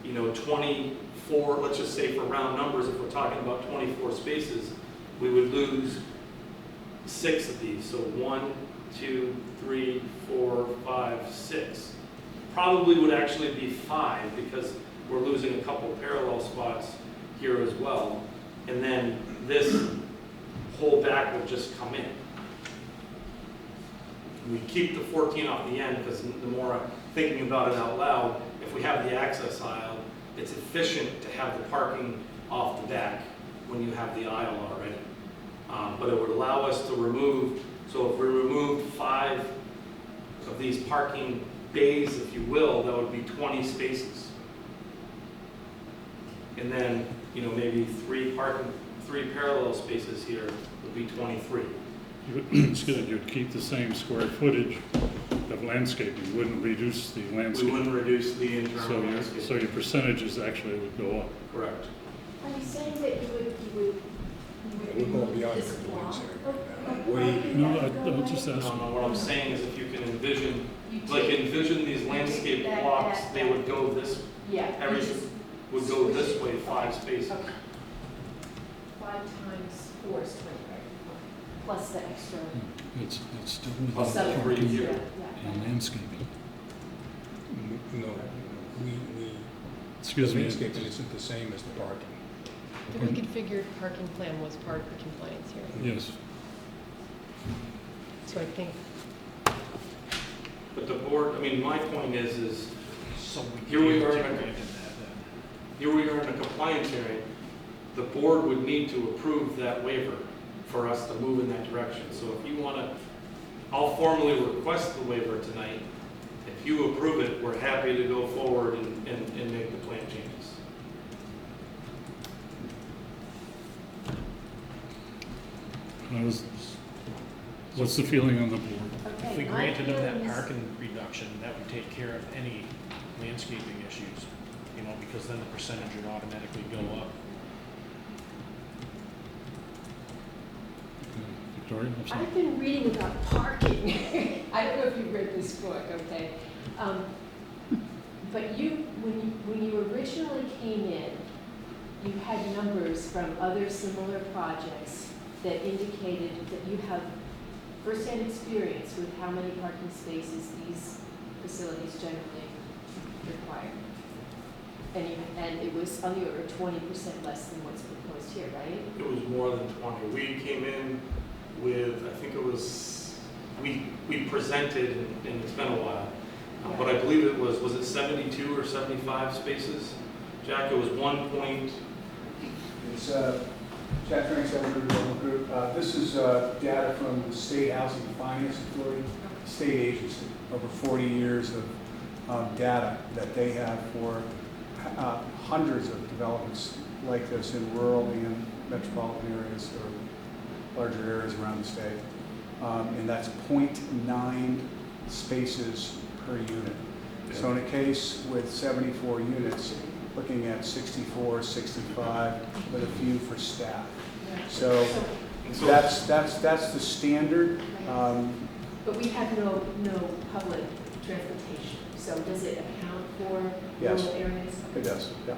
24, let's just say for round numbers, if we're talking about 24 spaces, we would lose 6 of these. So 1, 2, 3, 4, 5, 6. Probably would actually be 5 because we're losing a couple parallel spots here as well. And then this whole back would just come in. We keep the 14 off the end because the more I'm thinking about it out loud, if we have the access aisle, it's efficient to have the parking off the back when you have the aisle already. But it would allow us to remove, so if we remove 5 of these parking bays, if you will, that would be 20 spaces. And then, maybe 3 parallel spaces here would be 23. You'd keep the same square footage of landscaping, you wouldn't reduce the We landscape. wouldn't reduce the internal landscape. So your percentages actually would go up. Correct. Are you saying that you would We're going beyond this the block compliance of area. parking No, that would go I'll just away? ask. No, what I'm saying is if you can envision, You like take- envision these landscape that- blocks, that- they would go this, Yeah. you everything just would go switch this it. way 5 Okay. spaces. Okay. 5 times 4 is 20, right? Plus the extra. It's still Plus Seven. the 3 Yeah, here. yeah. in landscaping. No, we, Excuse the me. landscaping isn't the same as the parking. The reconfigured parking plan was part of the compliance hearing. Yes. So I think, But the board, my point is So Here we are. granted that then. here we are in a compliance hearing, the board would need to approve that waiver for us to move in that direction. So if you want to, I'll formally request the waiver tonight. If you approve it, we're happy to go forward and make the plan changes. What's the feeling on the board? If we Okay, my granted them feeling that is- parking reduction, that would take care of any landscaping issues, because then the percentage would automatically go up. Victoria? I'm sorry. I've been reading about parking. I don't know if you've read this book, okay? But when you originally came in, you had numbers from other similar projects that indicated that you have firsthand experience with how many parking spaces these facilities generally require. And it was on the order of 20% less than what's proposed here, right? It was more than 20. We came in with, I think it was, we presented, and it's been a while, but I believe it was it 72 or 75 spaces? Jack, it was 1 point, It's Jack Frank's Avanru Development Group. This is data from the State Housing Finance Authority, state agency, over 40 years of data that they have for hundreds of developments like this in rural and metropolitan areas or larger areas around the state. And that's 0.9 spaces per unit. So in a case with 74 units, looking at 64, 65, with a few for staff. So that's the standard. But we have no public transportation, so does it account for Yes. rural areas? It does, yeah.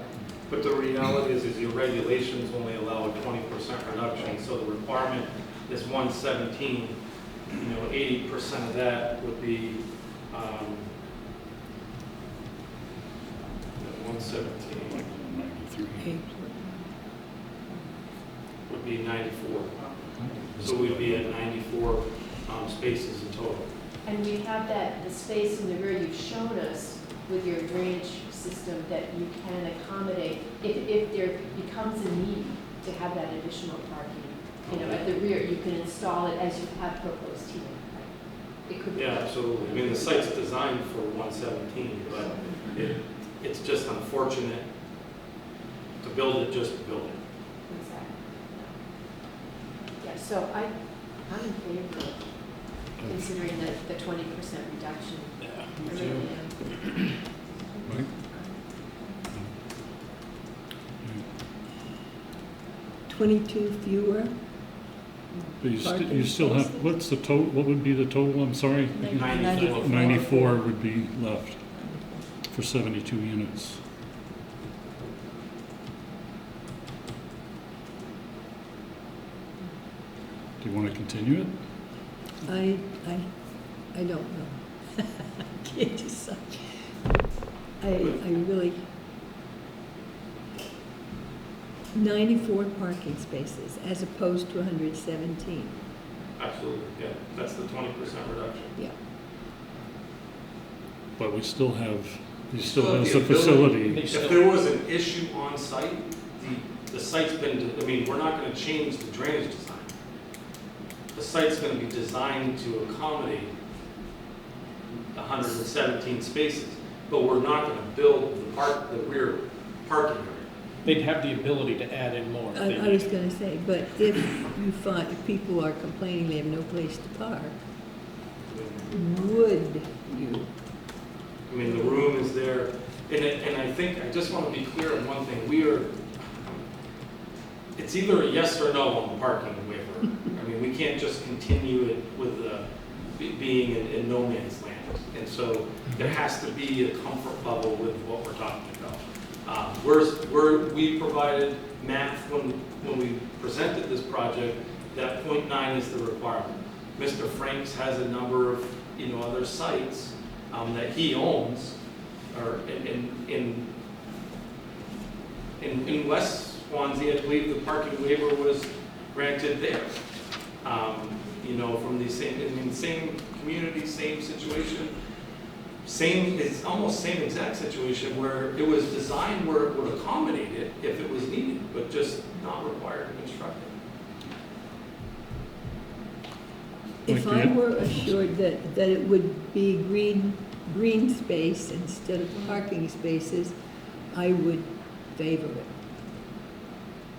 but the reality is your regulations only allow a 20% reduction, so the requirement is 117. 80% of that would be 117 would be 94. So we'd be at 94 spaces in total. And we have that, the space in the rear you've shown us with your drainage system that you can accommodate if there becomes a need to have that additional parking. At the rear, you can install it as you have proposed here. Right? It could be. Yeah, absolutely. I mean, the site's designed for 117, but it's just unfortunate to build it just to build it. Exactly. Yeah, so I'm in favor of considering the 20% reduction. I really am. Mike? 22 fewer. But you still have, what's the total, what would be the total, I'm sorry? 94. 94 would be left for 72 units. Do you want to continue it? I don't know. I can't decide. I really, 94 parking spaces as opposed to 117. Absolutely, yeah. That's the 20% reduction. Yeah. But we still have, he still Still have has the the ability- facility. If there was an issue on site, the site's been, I mean, we're not gonna change the drainage design. The site's gonna be designed to accommodate 117 spaces, but we're not gonna build the rear parking area. They'd have the ability to add in more. if they I was needed. going to say, but if you find, if people are complaining they have no place to park, would you? I mean, the room is there, and I think, I just want to be clear on one thing, it's either a yes or no on the parking waiver. I mean, we can't just continue it with being in no man's land. And so there has to be a comfort level with what we're talking about. We provided math when we presented this project, that 0.9 is the requirement. Mr. Franks has a number of, other sites that he owns, or in West Swanzey, I believe the parking waiver was granted there. From the same community, same situation, it's almost same exact situation where it was designed where it would accommodate it if it was needed, but just not required to construct it. If I were assured that it would be green space instead of parking spaces, I would favor it.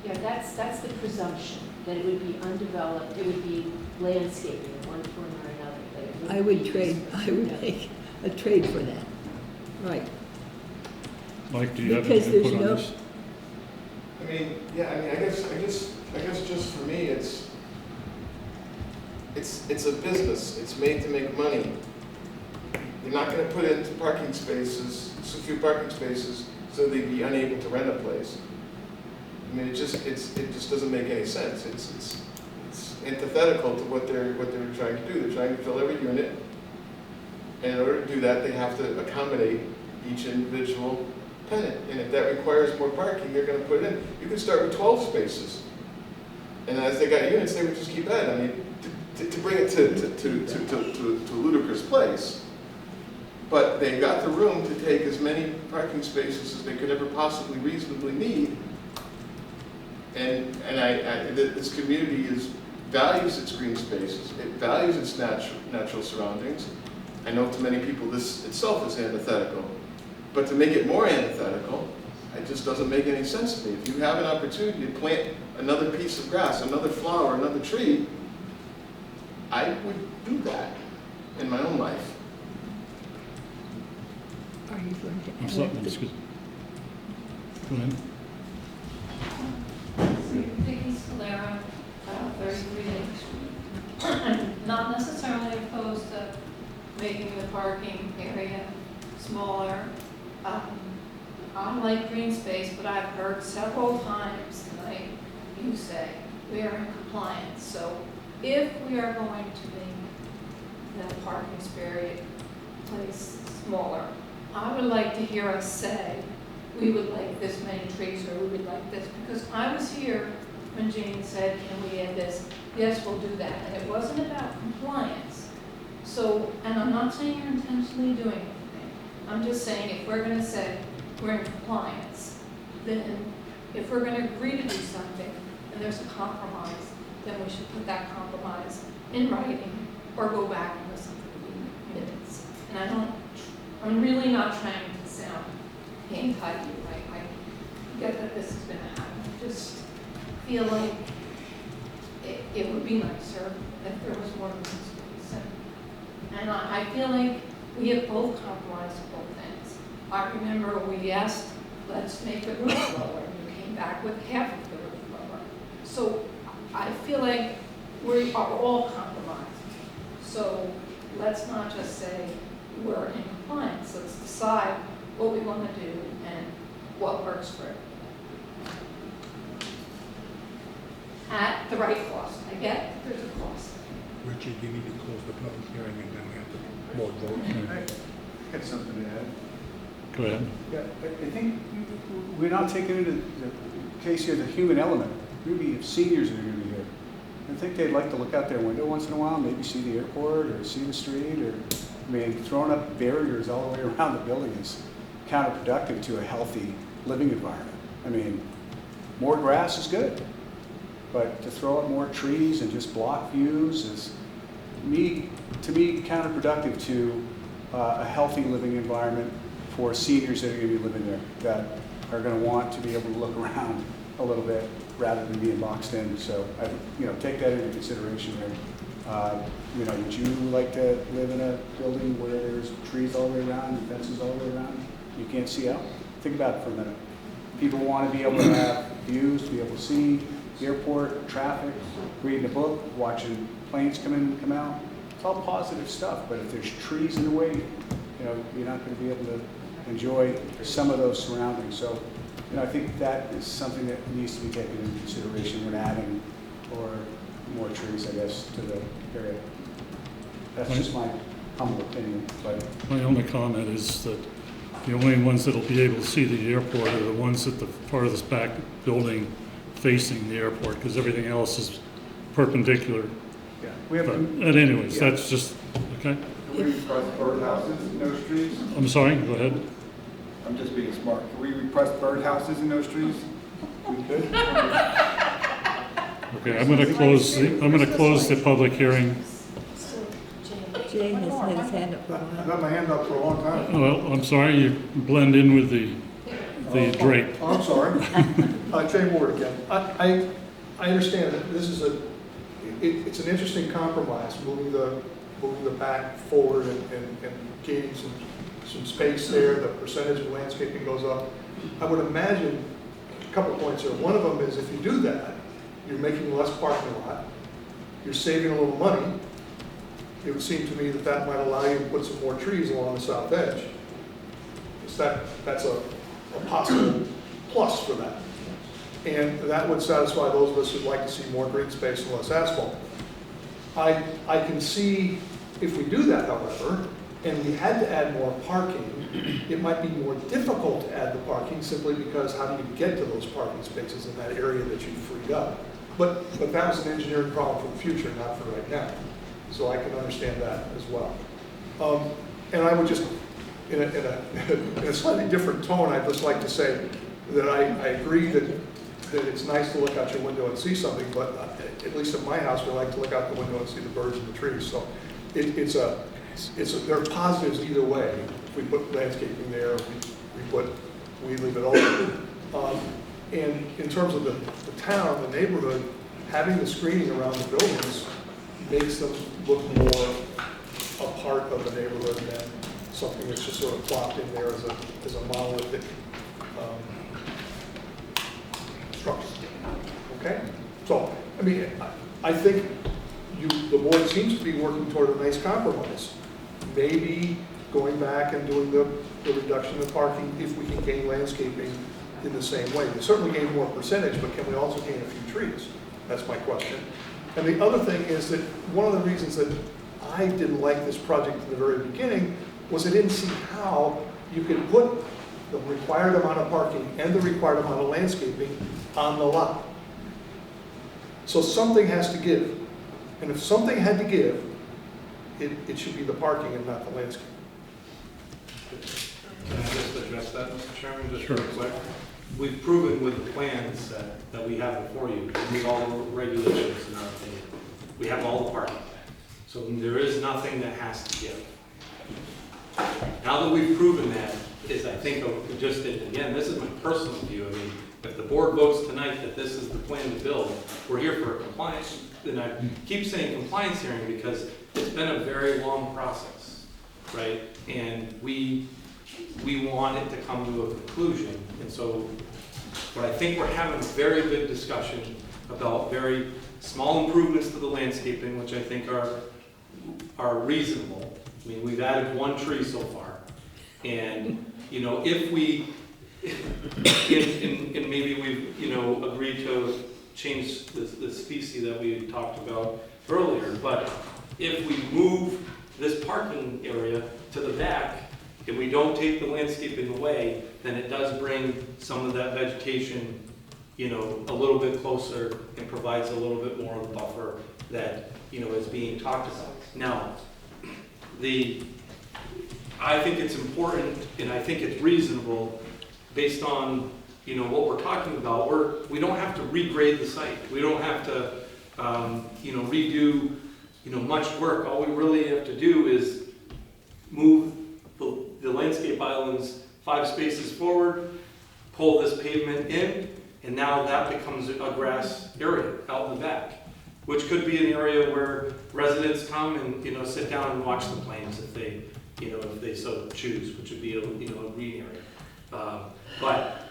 Yeah, that's the presumption, that it would be undeveloped, it would be landscaping in one form or another. But it I would be- trade, I would make a trade for that. Right. Mike, do you have Because any there's input on no- this? I guess just for me, it's a business. It's made to make money. You're not going to put in parking spaces, so few parking spaces, so they'd be unable to rent a place. I mean, it just doesn't make any sense. It's antithetical to what they're trying to do. They're trying to fill every unit, and in order to do that, they have to accommodate each individual tenant. And if that requires more parking, they're going to put it in. You can start with 12 spaces, and as they got units, they would just keep adding. I mean, to bring it to a ludicrous place. But they've got the room to take as many parking spaces as they could ever possibly reasonably need. And this community values its green spaces. It values its natural surroundings. I know to many people this itself is antithetical. But to make it more antithetical, it just doesn't make any sense to me. If you have an opportunity to plant another piece of grass, another flower, another tree, I would do that in my own life. Are you going to I'm add sorry, the- excuse me. Go ahead. Vicky Scalera, 33 Main Street. Not necessarily opposed to making the parking area smaller. I like green space, but I've heard several times tonight you say we are in compliance. So if we are going to make than a parking place smaller. I would like to hear us say, we would like this many trees, or we would like this, because I was here when Jane said, can we add this? Yes, we'll do that, and it wasn't about compliance. So, and I'm not saying you're intentionally doing anything. I'm just saying if we're gonna say we're in compliance, then if we're gonna agree to do something, and there's a compromise, then we should put that compromise in writing, or go back and listen to the minutes. And I'm really not trying to sound anti-you. I get that this is gonna happen. I just feel like it would be nicer if there was more green space. And I feel like we have both compromised both things. I remember we asked, let's make the roof lower, and you came back with half of the roof lower. So I feel like we are all compromised. So let's not just say we're in compliance. Let's decide what we want to do and what works for it. At the right cost. I get there's a cost. Richard, you need to close the public hearing and then we have to vote vote. I got something to add. Go ahead. Yeah, I think we're not taking into the case here the human element. Maybe if seniors are going to be here, I think they'd like to look out their window once in a while, maybe see the airport or see the street, or, I mean, throwing up barriers all the way around the building is counterproductive to a healthy living environment. I mean, more grass is good, but to throw up more trees and just block views is, to me, counterproductive to a healthy living environment for seniors that are going to be living there, that are going to want to be able to look around a little bit rather than being boxed in. So, take that into consideration there. Would you like to live in a building where there's trees all the way around and fences all the way around? You can't see out? Think about it for a minute. People want to be able to have views, to be able to see the airport, traffic, reading a book, watching planes come in and come out. It's all positive stuff, but if there's trees in the way, you're not going to be able to enjoy some of those surroundings. So, I think that is something that needs to be taken into consideration when adding or more trees, I guess, to the area. That's just my humble opinion. But My only comment is that the only ones that'll be able to see the airport are the ones at the farthest back building facing the airport, because everything else is perpendicular. yeah, we have. But anyways, that's just, okay? Can we request birdhouses in those trees? I'm sorry, go ahead. I'm just being smart. Can we request birdhouses in those trees? We could. Okay, I'm gonna close the public hearing. Jay has had his hand up for a I've while. got my hand up for a long time. Well, I'm sorry, you blend in with the drape. Oh, I'm sorry. Jay Ward again. I understand that this is it's an interesting compromise, moving the back forward and gaining some space there. The percentage of landscaping goes up. I would imagine a couple points here. One of them is if you do that, you're making less parking lot, you're saving a little money. It would seem to me that might allow you to put some more trees along the south edge. That's a possible plus for that. And that would satisfy those of us who'd like to see more green space and less asphalt. I can see if we do that, however, and we had to add more parking, it might be more difficult to add the parking simply because how do you get to those parking spaces in that area that you freed up? But that was an engineering problem for the future, not for right now. So I can understand that as well. And I would just, in a slightly different tone, I'd just like to say that I agree that it's nice to look out your window and see something, but at least at my house, we like to look out the window and see the birds and the trees. So there are positives either way. If we put landscaping there, we leave it open. And in terms of the town, the neighborhood, having the screening around the buildings makes them look more a part of the neighborhood than something that's just sort of plopped in there as a monolithic structure. Okay? So, I mean, I think the board seems to be working toward a nice compromise. Maybe going back and doing the reduction of parking if we can gain landscaping in the same way. We certainly gain more percentage, but can we also gain a few trees? That's my question. And the other thing is that one of the reasons that I didn't like this project at the very beginning was I didn't see how you could put the required amount of parking and the required amount of landscaping on the lot. So something has to give. And if something had to give, it should be the parking and not the landscape. Can I just address that, Mr. Chairman, just Sure. real quick? We've proven with the plans that we have before you, we meet all the regulations in our opinion. We have all the parking. So there is nothing that has to give. Now that we've proven that, is I think just, again, this is my personal view. I mean, if the board votes tonight that this is the plan to build, we're here for a compliance. And I keep saying compliance hearing because it's been a very long process, right? And we want it to come to a conclusion. And so, but I think we're having a very good discussion about very small improvements to the landscaping, which I think are reasonable. I mean, we've added one tree so far. And, you know, if we, and maybe we've, you know, agreed to change the species that we talked about earlier, but if we move this parking area to the back, if we don't take the landscaping away, then it does bring some of that vegetation, you know, a little bit closer and provides a little bit more of the buffer that, you know, is being talked about. Now, I think it's important and I think it's reasonable based on, you know, what we're talking about. We don't have to regrade the site. We don't have to, you know, redo, you know, much work. All we really have to do is move the landscape islands 5 spaces forward, pull this pavement in, and now that becomes a grass area out in the back, which could be an area where residents come and, you know, sit down and watch the planes if they, you know, if they so choose, which would be a, you know, a green area. But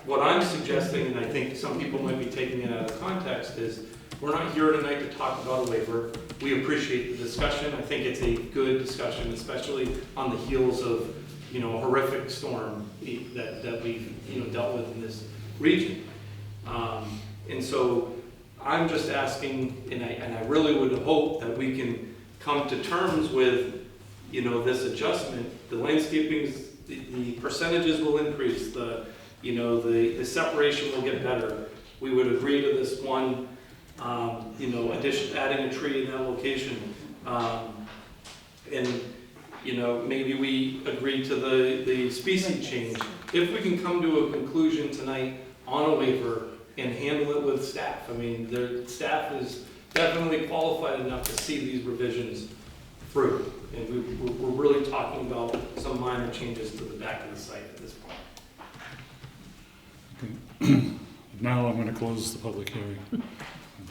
what I'm suggesting, and I think some people might be taking it out of context, is we're not here tonight to talk about a waiver. We appreciate the discussion. I think it's a good discussion, especially on the heels of, you know, a horrific storm that we've, you know, dealt with in this region. And so I'm just asking, and I really would hope that we can come to terms with, you know, this adjustment. The landscaping, the percentages will increase. The, you know, the separation will get better. We would agree to this one, you know, adding a tree in that location. And, you know, maybe we agree to the species change. If we can come to a conclusion tonight on a waiver and handle it with staff. I mean, the staff is definitely qualified enough to see these revisions through. And we're really talking about some minor changes to the back of the site at this point. Okay. Now I'm going to close the public hearing.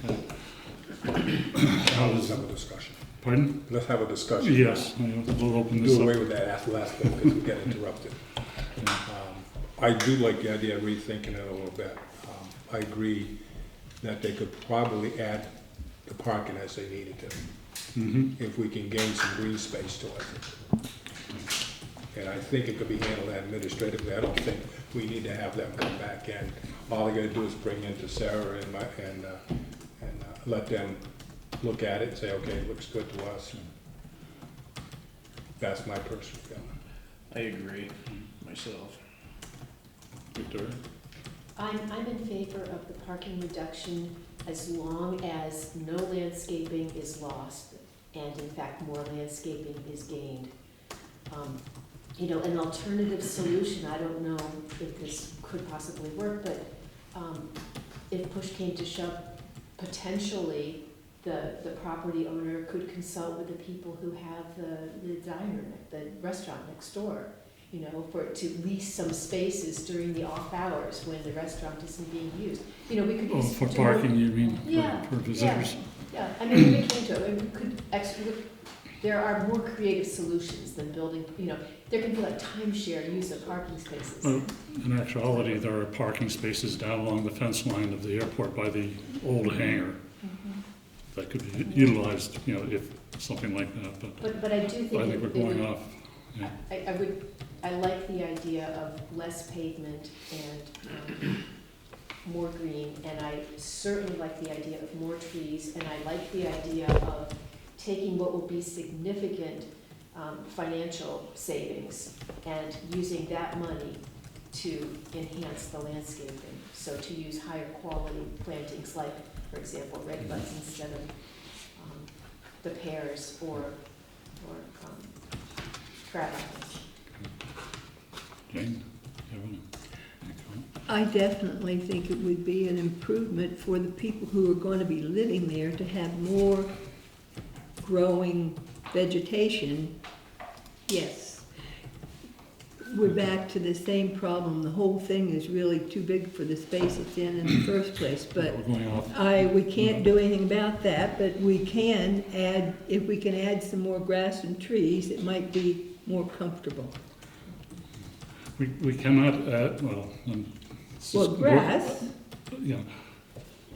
Okay. Let's have a discussion. Pardon? Let's have a discussion. Yes, we'll open this up. Do away with that last thing because we get interrupted. I do like the idea of rethinking it a little bit. I agree that they could probably add the parking as they needed to, if we can gain some green space to it. And I think it could be handled administratively. I don't think we need to have them come back in. All they got to do is bring in to Sarah and let them look at it and say, okay, it looks good to us. That's my personal feeling. I agree myself. Victoria? I'm in favor of the parking reduction as long as no landscaping is lost and in fact more landscaping is gained. You know, an alternative solution, I don't know if this could possibly work, but if push came to shove, potentially the property owner could consult with the people who have the diner, the restaurant next door, you know, to lease some spaces during the off hours when the restaurant isn't being used. You know, we could use for parking, you mean? Yeah, for visitors? yeah. I mean, we came to it. We could there are more creative solutions than building. You know, there can be like timeshare use of parking spaces. Well, in actuality, there are parking spaces down along the fence line of the airport by the old hangar that could be utilized. You know, if something like that. But I do think I think we're going off. Yeah. I like the idea of less pavement and more green, and I certainly like the idea of more trees, and I like the idea of taking what will be significant financial savings and using that money to enhance the landscaping. So to use higher quality plantings like, for example, red buds instead of the pears or crab apples. Jane, you have any comment? I definitely think it would be an improvement for the people who are going to be living there to have more growing vegetation. Yes. We're back to the same problem. The whole thing is really too big for the space it's in the first place. But We're going off. we can't do anything about that, but we can add, if we can add some more grass and trees, it might be more comfortable. We cannot add, well. Well, grass Yeah.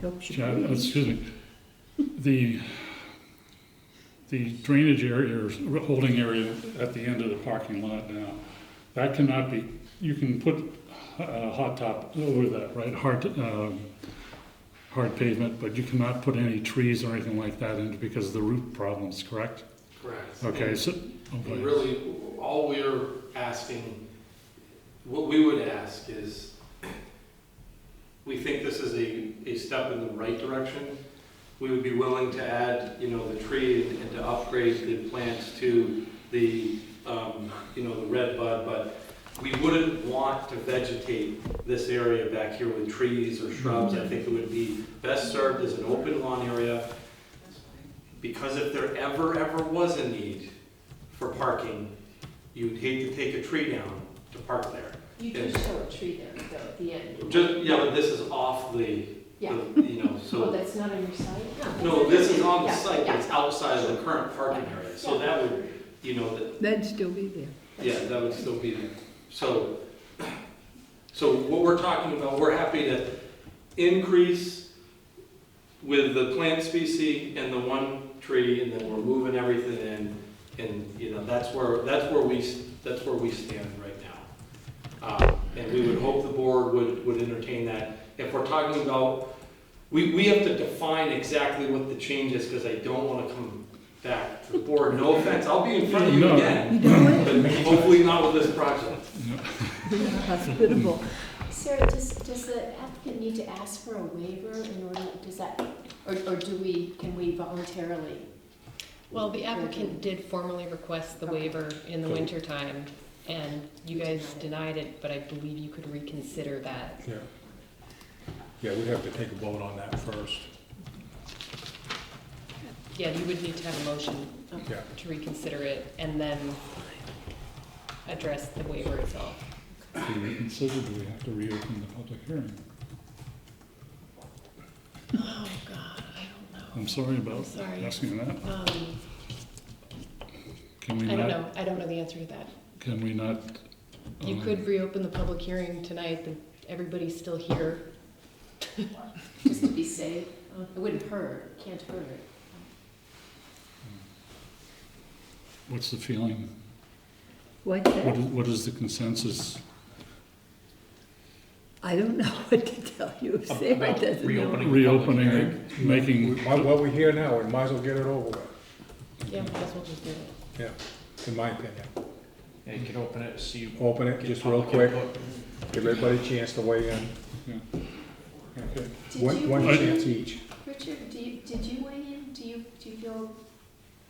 helps you Chad, breathe. excuse me. The drainage area or holding area at the end of the parking lot now, that cannot be, you can put hot top over that, right? Hard pavement, but you cannot put any trees or anything like that in because of the root problems, correct? Correct. Okay, And- so, And okay. really, all we're asking, what we would ask is, we think this is a step in the right direction. We would be willing to add, the tree and to upgrade the plants to the, the red bud, but we wouldn't want to vegetate this area back here with trees or shrubs. I think it would be best served as an open lawn area, because if there ever was a need for parking, you'd hate to take a tree down to park there. You just show a tree there, though, at the end. But this is off the, Yeah. so. Oh, that's not on your site? No, this is on the Yeah, site, but yeah. it's outside of the current parking area, so that would, That'd still be there. yeah, that would still be there. So what we're talking about, we're happy to increase with the plant species and the one tree, and then we're moving everything in, and, that's where we stand right now. And we would hope the board would entertain that. If we're talking about, we have to define exactly what the change is, because I don't want to come back to the board. No offense, I'll be in front of you No. again, but hopefully not with this project. Hospitable. Sarah, does the applicant need to ask for a waiver in order, or can we voluntarily? Well, the applicant did formally request the waiver in the wintertime, and you guys denied it, but I believe you could reconsider that. Yeah. Yeah, we'd have to take a vote on that first. Yeah, you would need to have a motion Yeah. to reconsider it, and then address the waiver itself. To reconsider, do we have to reopen the public hearing? Oh, God, I don't know. I'm sorry about Sorry. asking that. Can we I don't not, know. I don't know the answer to that. can we not? You could reopen the public hearing tonight, but everybody's still here. Just to be safe? It wouldn't hurt, can't hurt. What's the feeling? What's that? What is the consensus? I don't know what to tell you. Sarah About doesn't know. Reopening it, making, While we're here now, we might as well get it over with. Yeah, might as well just do it. Yeah, in my opinion. Yeah, you can open it, see. Open it get just real public quick, input. give everybody a chance to weigh in. yeah. Okay. Did you- One chance each. Richard, did you weigh in? Do you feel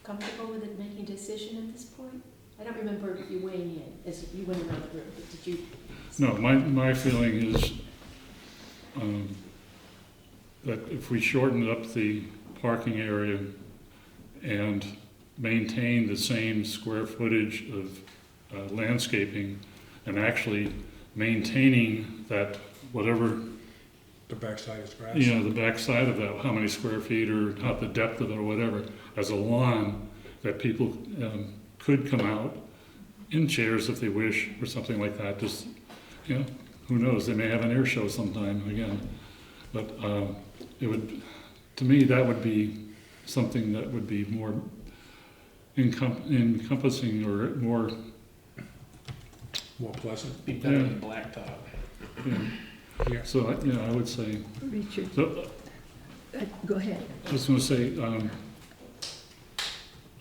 comfortable with it making a decision at this point? I don't remember you weighing in as you went around the room, but did you? No, my feeling is that if we shorten up the parking area and maintain the same square footage of landscaping, and actually maintaining that whatever, The backside is grass. the backside of that, how many square feet or how the depth of it or whatever, as a lawn, that people could come out in chairs if they wish, or something like that, just, who knows, they may have an air show sometime again. But it would, to me, that would be something that would be more encompassing or more, More pleasant. Be better than blacktop. Yeah. so, I would say, Richard, so, go ahead. I was gonna say,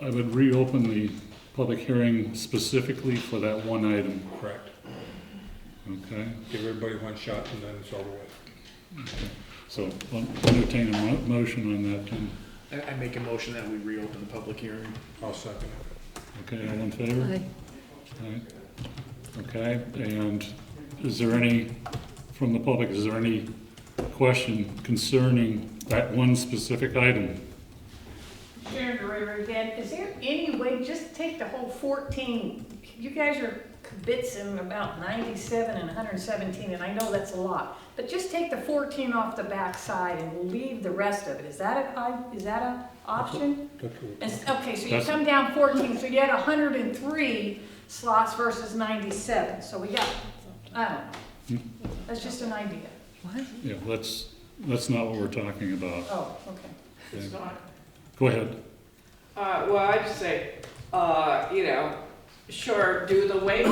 I would reopen the public hearing specifically for that one item. Correct. Okay? Give everybody one shot and then it's over with. Okay. So I'll entertain a motion on that then. I make a motion that we reopen the public hearing. I'll second it. Okay, all in favor? Aye. Aye. Okay, and is there any, from the public, is there any question concerning that one specific item? Sharon DeRiver again, is there any way, just take the whole 14, you guys are kibitzing about 97 and 117, and I know that's a lot, but just take the 14 off the back side and we'll leave the rest of it. Is that a option? Okay, so you come down 14, so you had 103 slots versus 97, so we got, I don't know. That's just an idea. What? Yeah, that's not what we're talking about. Oh, okay. It's not. Go ahead. Well, I'd say, sure, do the waving,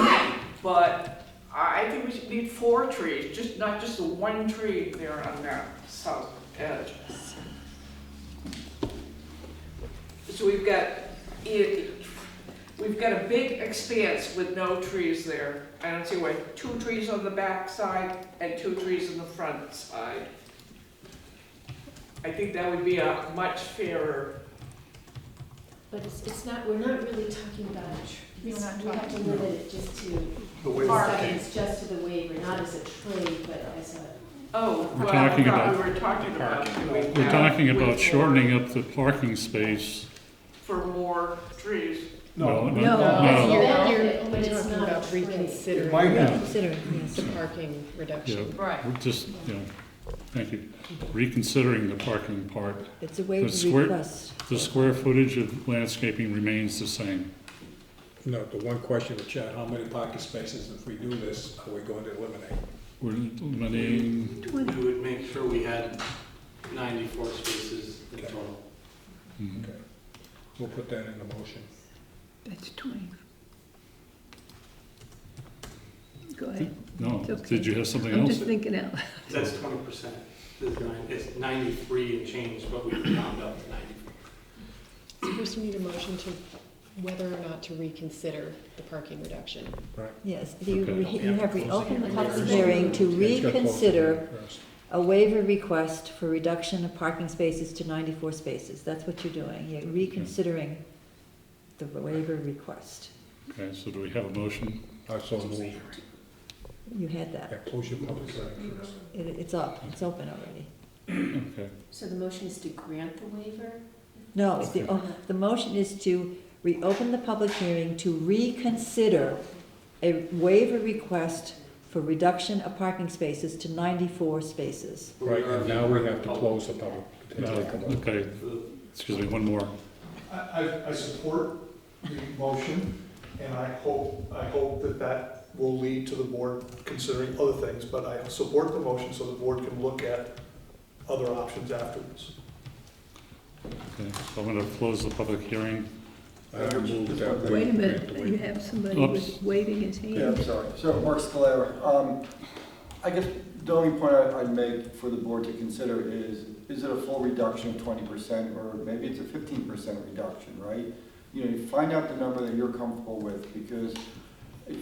but I think we should need 4 trees, not just the one tree there on that south edge. So we've got a big expanse with no trees there. I don't see why 2 trees on the back side and 2 trees on the front side. I think that would be a much fairer. But it's not, we're not really talking about a tree. We We're not have to talking limit it just to, The waiver. it's just to the waiver, not as a tree, but as a, Oh, We're well, talking I thought about we were talking about doing We're that talking about with shortening up the parking space. for more trees. No, No. You're but it's talking not a about tree. reconsidering Might have. Considering, yes. the parking Yeah, reduction. Right. we're just, thank you. Reconsidering the parking part. It's a waiver square- request. The square footage of landscaping remains the same. No, the one question with Chad, how many parking spaces, if we do this, are we going to eliminate? We're eliminating, We would make sure we had 94 spaces in Okay. total. Okay. We'll put that in the motion. That's 20. Go ahead. no, It's okay. did you have something I'm else? just thinking out loud. That's 20%. It's 93 and change, but we round up to 94. So first you need a motion to whether or not to reconsider the parking reduction. Yes, you Okay. you have reopened the public First. hearing to It's got both reconsider first. a waiver request for reduction of parking spaces to 94 spaces. That's what you're doing. You're reconsidering the waiver request. Okay, so do we have a motion? I so moved. You had Yeah, that. close your public hearing first. It's up, it's open already. Okay, so the motion is to grant the waiver? No, the motion is to reopen the public hearing to reconsider a waiver request for reduction of parking spaces to 94 spaces. Right, and now we have to close the public. okay, excuse me, one more. I support the motion, and I hope that will lead to the board considering other things, but I support the motion so the board can look at other options afterwards. Okay, so I'm going to close the public hearing. I move that we Wait a grant the minute, waiver. you have somebody Oops. waving his Yeah, hand. I'm sorry. So, Mark Scalera, I guess the only point I'd make for the board to consider is it a full reduction of 20%, or maybe it's a 15% reduction, right? You find out the number that you're comfortable with, because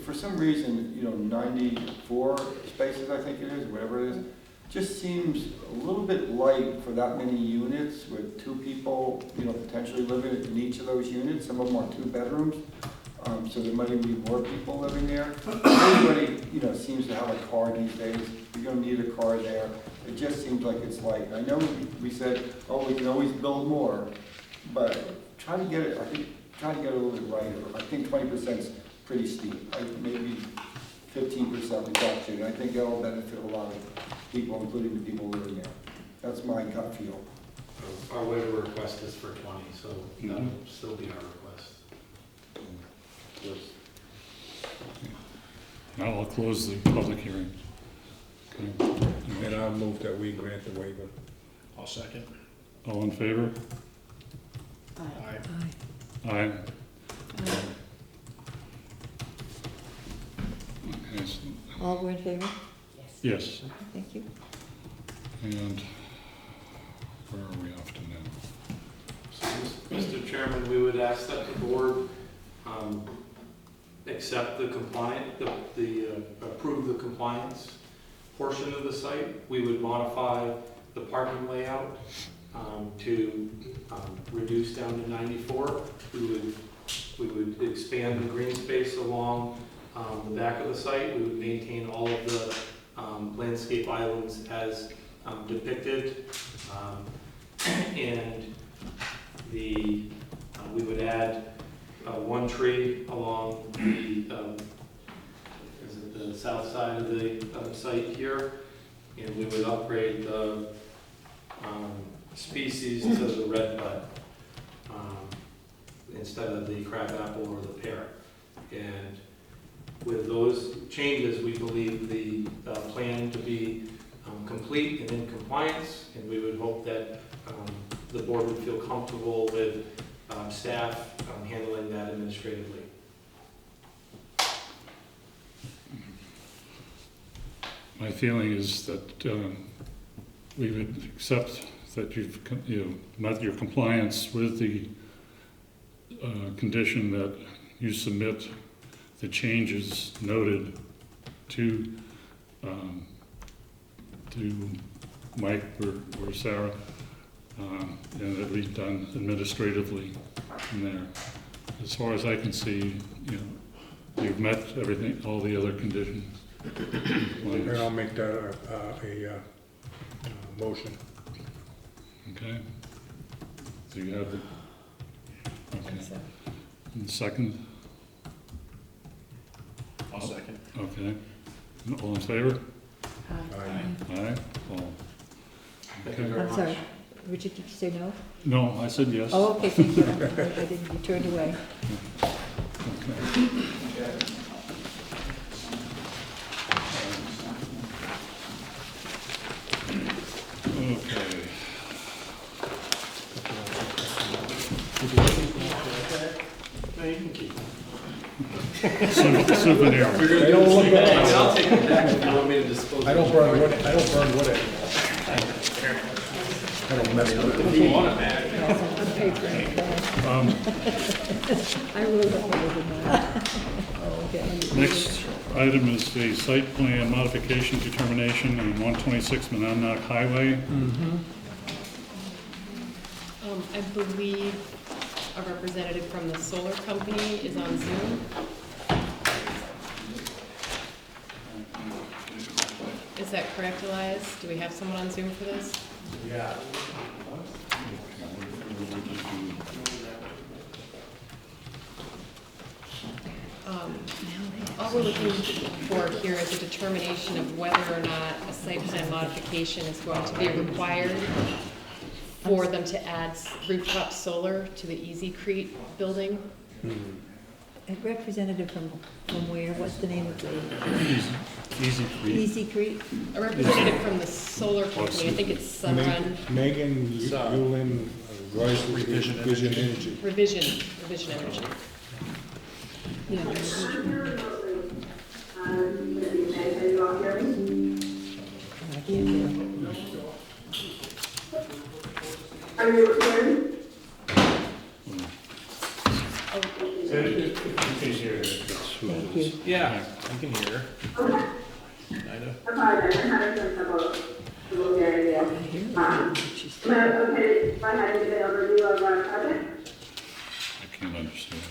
for some reason, 94 spaces, I think it is, whatever it is, just seems a little bit light for that many units with 2 people, potentially living in each of those units. Some of them are 2 bedrooms, so there might even be more people living there. Everybody, seems to have a car these days. You're gonna need a car there. It just seems like it's light. I know we said, oh, we can always build more, but try to get it a little bit lighter. I think 20% is pretty steep. Maybe 15% reduction. I think that'll benefit a lot of people, including the people living there. That's my gut feel. Our waiver request is for 20, so that will still be our request. Now I'll close the public hearing. Okay. And I'll move that we grant the waiver. I'll second. All in favor? Aye. Aye. Okay, so- All were in favor? yes, Thank you. and where are we off to now? So, Mr. Chairman, we would ask that the board accept the approve the compliance portion of the site. We would modify the parking layout to reduce down to 94. We would expand the green space along the back of the site. We would maintain all of the landscape islands as depicted. And we would add one tree along the south side of the site here, and we would upgrade the species to the red bud instead of the crabapple or the pear. And with those changes, we believe the plan to be complete and in compliance, and we would hope that the board would feel comfortable with staff handling that administratively. My feeling is that we would accept that you've met your compliance with the condition that you submit the changes noted to Mike or Sarah, and that we've done administratively from there. As far as I can see, you've met everything, all the other conditions. And I'll make that a motion. Okay. So you have the, okay. And second? I'll second. Okay. All in favor? Aye. Aye? All. Thank you Okay. very I'm much. sorry, Richard, did you say no? No, I said yes. Oh, okay, thank you. I didn't, you turned away. Okay. Okay. No, you can keep it. Souvenir. They don't look bad. I'll take it back if you want me to dispose. I don't burn wood anymore. I don't mess with it. If you want it back. I wrote it over that. Oh, okay. Next item is the site plan modification determination on 126 Monadnock Highway. I believe a representative from the solar company is on Zoom. Is that correct, Elias? Do we have someone on Zoom for this? Yeah. All we're looking for here is a determination of whether or not a site plan modification is going to be required for them to add rooftop solar to the Easy Crete building. A representative from where? What's the name of the? Easy Creek. Easy Creek? A representative from the solar company, I think it's Sunrun. Megan Yulin, Royce Vision Energy. Revision Energy. Yeah. I can't hear. Are you recording? Thank you. Yeah, I can hear her. Okay. I know. I apologize, I'm having some trouble hearing you. Am I okay if I had to get an overview of our project? I can't understand her.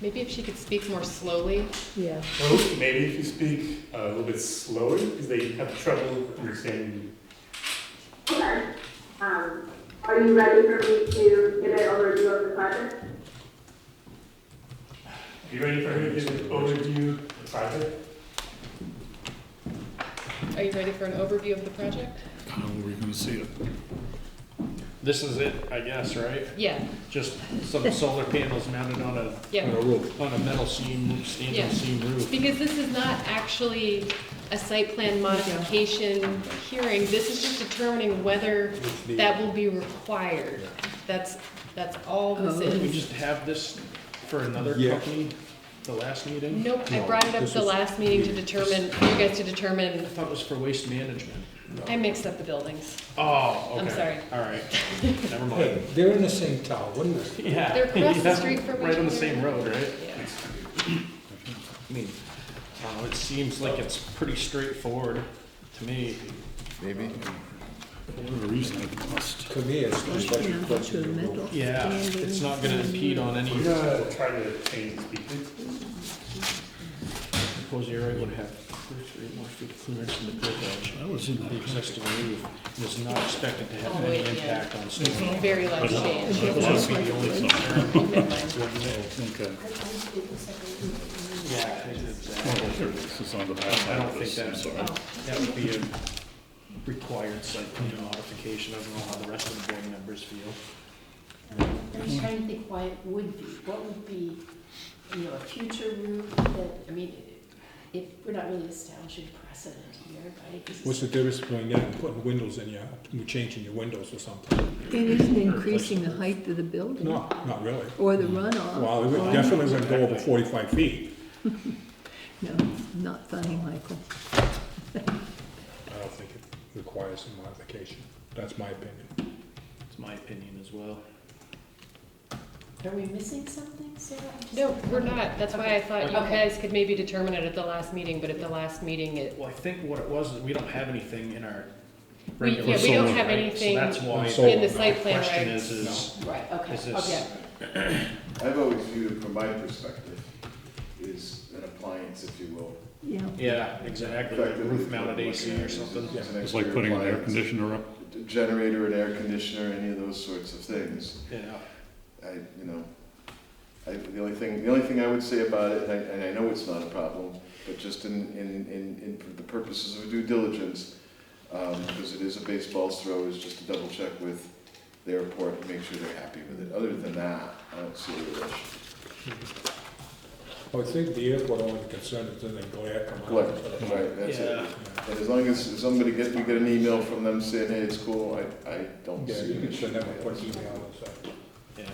Maybe if she could speak more slowly. Yeah. Well, maybe if you speak a little bit slower, because they have trouble understanding you. Okay. Are you ready for me to give an overview of the project? You ready for her to give an overview of the project? Are you ready for an overview of the project? How are we going to see it? This is it, I guess, right? Yeah. Just some solar panels mounted on a, Yeah. on a metal seam, Yeah. standing seam roof. Because this is not actually a site plan modification hearing, this is just determining whether that will be required. That's all this Didn't we is. just have this for another Yeah. company, the last meeting? Nope, I brought it up this the was- last meeting to determine, for you guys to determine, I thought it was for waste management. I mixed up the buildings. Oh, okay. I'm sorry. All right. Never mind. They're in the same town, wouldn't they? Yeah. They're across the Yeah. street from Right each on the other. same road, right? Yeah. I mean, it seems like it's pretty straightforward to me. Maybe. Whatever reason it must. To me, it's just like Yeah, a question to a of metal roof. Yeah, it's not gonna impede on any. We're gonna try to change the speakers. Suppose the area would have 3 more feet of clearance in the brick edge. That was in The existing roof is not expected to have Oh, any wait, yeah. impact on storm. Very large change. That would be the only concern. Never mind. Okay. Yeah, exactly. This is on the back. I don't think that's, Sorry. that would be a required site plan modification. I don't know how the rest of the board members feel. I'm trying to think why it would be. What would be, a future roof that, if we're not really establishing precedent here, right? This is- What's the difference between that and putting windows in changing your windows or something? It isn't increasing the height of the building. No, not really. Or the runoff. Well, it definitely wouldn't go over 45 feet. No, not funny, Michael. I don't think it requires a modification. That's my opinion. It's my opinion as well. Are we missing something, Sarah? No, we're not. That's why I thought you Okay. guys could maybe determine it at the last meeting, but at the last meeting, it, Well, I think what it was is we don't have anything in our we, regular. yeah, we don't solar, have right? anything So that's why in the site plan, question right? is, Right, okay, is this? okay. I've always viewed it from my perspective is an appliance, if you will. Yeah. Yeah, exactly, like roof mounted AC or something. It's like putting an air conditioner up. Generator, an air conditioner, any of those sorts of things. Yeah. The only thing I would say about it, and I know it's not a problem, but just in the purposes of due diligence, because it is a baseball's throw, is just to double check with the airport and make sure they're happy with it. Other than that, I don't see a rush. I would think the airport only concern is that they glare come out. Glare, right, that's it. Yeah. And as long as we get an email from them saying, hey, it's cool, I don't Yeah, see you it. could send them a quick email and say. Yeah.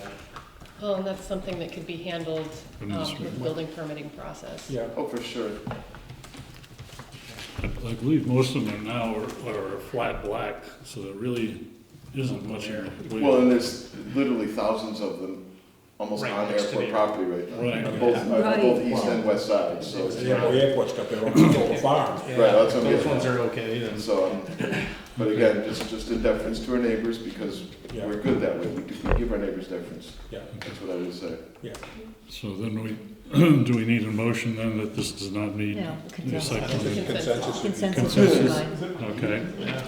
Well, and that's something that could be handled From this with room. the building permitting process. Yeah. Oh, for sure. I believe most of them now are flat black, so there really isn't much in the way. Well, and there's literally thousands of them almost Right on next to airport the- property right now. Right. On both east Wow. and west sides, so. The airport's got their own little farm. Right, that's what I'm Those getting ones at. are okay then. So, but again, just in deference to our neighbors, because Yeah. we're good that way, we give our neighbors deference, Yeah, that's what I would say. yeah. So then do we need a motion then that this does not meet No, the site consensus. plan? Consensus. Consensus Consensus. is fine. Okay. Yeah.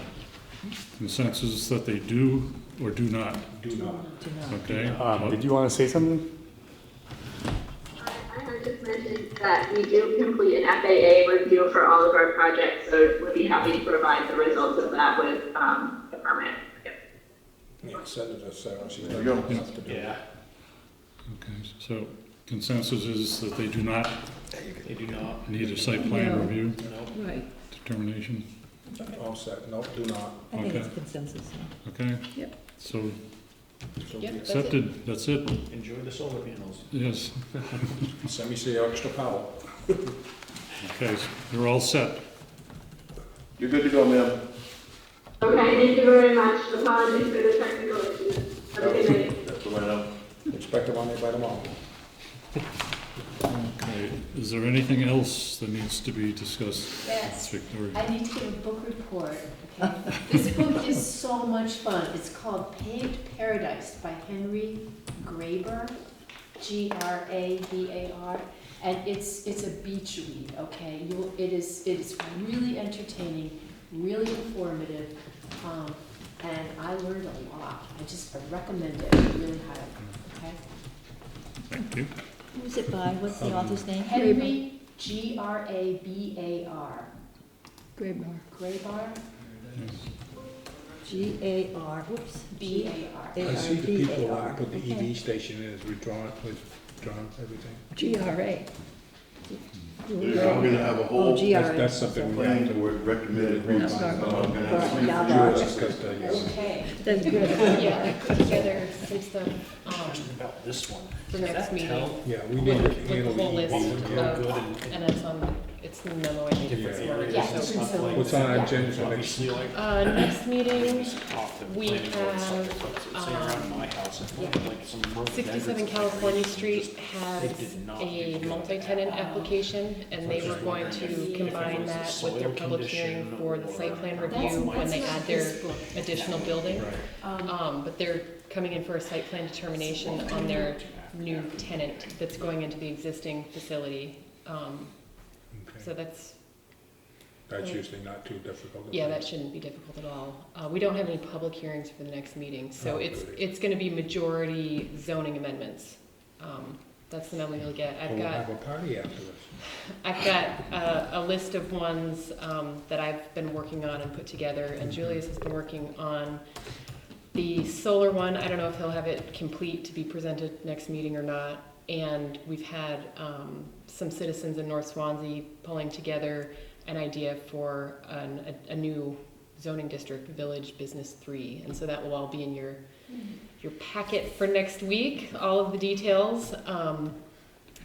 Consensus that they do or do not? Do not. Do not. Okay. Did you want to say something? I heard just mentioned that we do complete an FAA review for all of our projects, so we'd be happy to provide the results of that with the permit. Yeah, send it to Sarah. She There doesn't you go. have to do it. Yeah, Okay, so consensus is that they do not they do not. need a site plan No. review No. Right. determination? All set, no, do not. I think it's Okay. consensus. Okay? Yep. So So Yep. accepted, that's it? Enjoy the solar panels. Yes. Send me some extra power. Okay, so you're all set. You're good to go, ma'am. Okay, thank you very much. Apologies for the technical issues. Have a good night. That's what I know. Expect them on there by tomorrow. Okay, is there anything else that needs to be discussed? Yes. Victoria? I need to give a book report, okay? This book is so much fun. It's called Paved Paradise by Henry Graber, Grabar, and it's a beach read, okay? It is really entertaining, really informative, and I learned a lot. I recommend it really highly, okay? Thank you. Who's it by? What's the author's name? Henry, Grabar. Graybar. Grabar, G-A-R, whoops. B-A-R. I see the people A-R-B-A-R. that put the Okay. EV station in, is withdrawn everything. GRA. They're going to have a whole. Oh, GRA. That's something we have to word recommended. No. Okay. That's good. Yeah, put together some stuff Question about this one. for Does next that meeting. tell Yeah, we need to With the handle whole the list what EV. would go of, good and and it's on It's the memo I made for this morning. Yeah. So, What's on our agenda for next? Obviously, like, next meeting, off the we planning board have, side, but say around my house, I thought, like some road 67 vendors, California like, Street they has did not a do multi-tenant that. application, and they were going to combine that with their public hearing for the site plan review when they add their additional building. But they're coming in for a site plan determination on their new tenant that's going into the existing facility. So that's usually not too difficult. Yeah, that shouldn't be difficult at all. We don't have any public hearings for the next meeting, so it's gonna be majority zoning amendments. That's the memo you'll get. We'll have a party afterwards. I've got a list of ones that I've been working on and put together, and Julius has been working on the solar one. I don't know if he'll have it complete to be presented next meeting or not. And we've had some citizens in North Swanzey pulling together an idea for a new zoning district, Village Business 3. And so that will all be in your packet for next week, all of the details.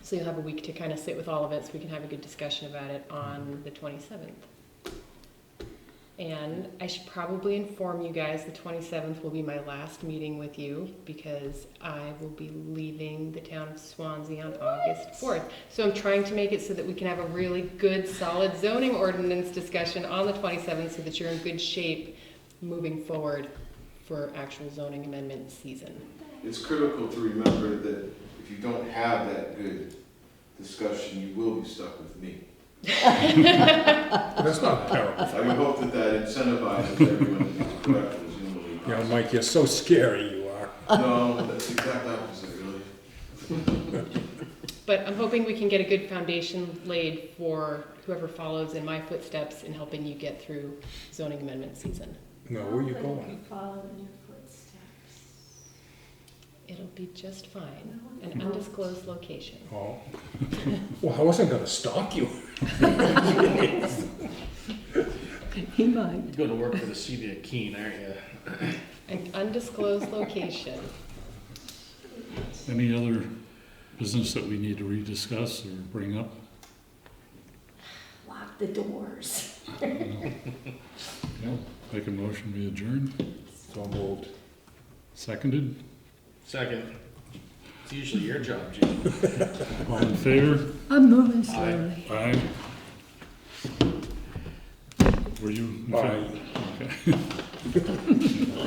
So you'll have a week to kind of sit with all of it so we can have a good discussion about it on the 27th. And I should probably inform you guys the 27th will be my last meeting with you because I will be leaving the town of Swanzey on August 4th. So I'm trying to make it so that we can have a really good, solid zoning ordinance discussion on the 27th so that you're in good shape moving forward for actual zoning amendment season. It's critical to remember that if you don't have that good discussion, you will be stuck with me. That's not terrible. I would hope that that incentivizes everyone to be as correct as humanly possible. Yeah, Mike, you're so scary you are. No, that's the exact opposite, really. But I'm hoping we can get a good foundation laid for whoever follows in my footsteps in helping you get through zoning amendment season. No, where are you going? Follow in your footsteps. It'll be just fine. An undisclosed location. Oh. Well, I wasn't gonna stalk you. He might. You're going to work for the city of Keene, aren't you? An undisclosed location. Any other business that we need to rediscuss or bring up? Lock the doors. Yeah, make a motion, we adjourn. So moved. Seconded. Second. It's usually your job, Gene. All in favor? I'm moving slowly. Aye. Were you? in Aye. favor? Okay.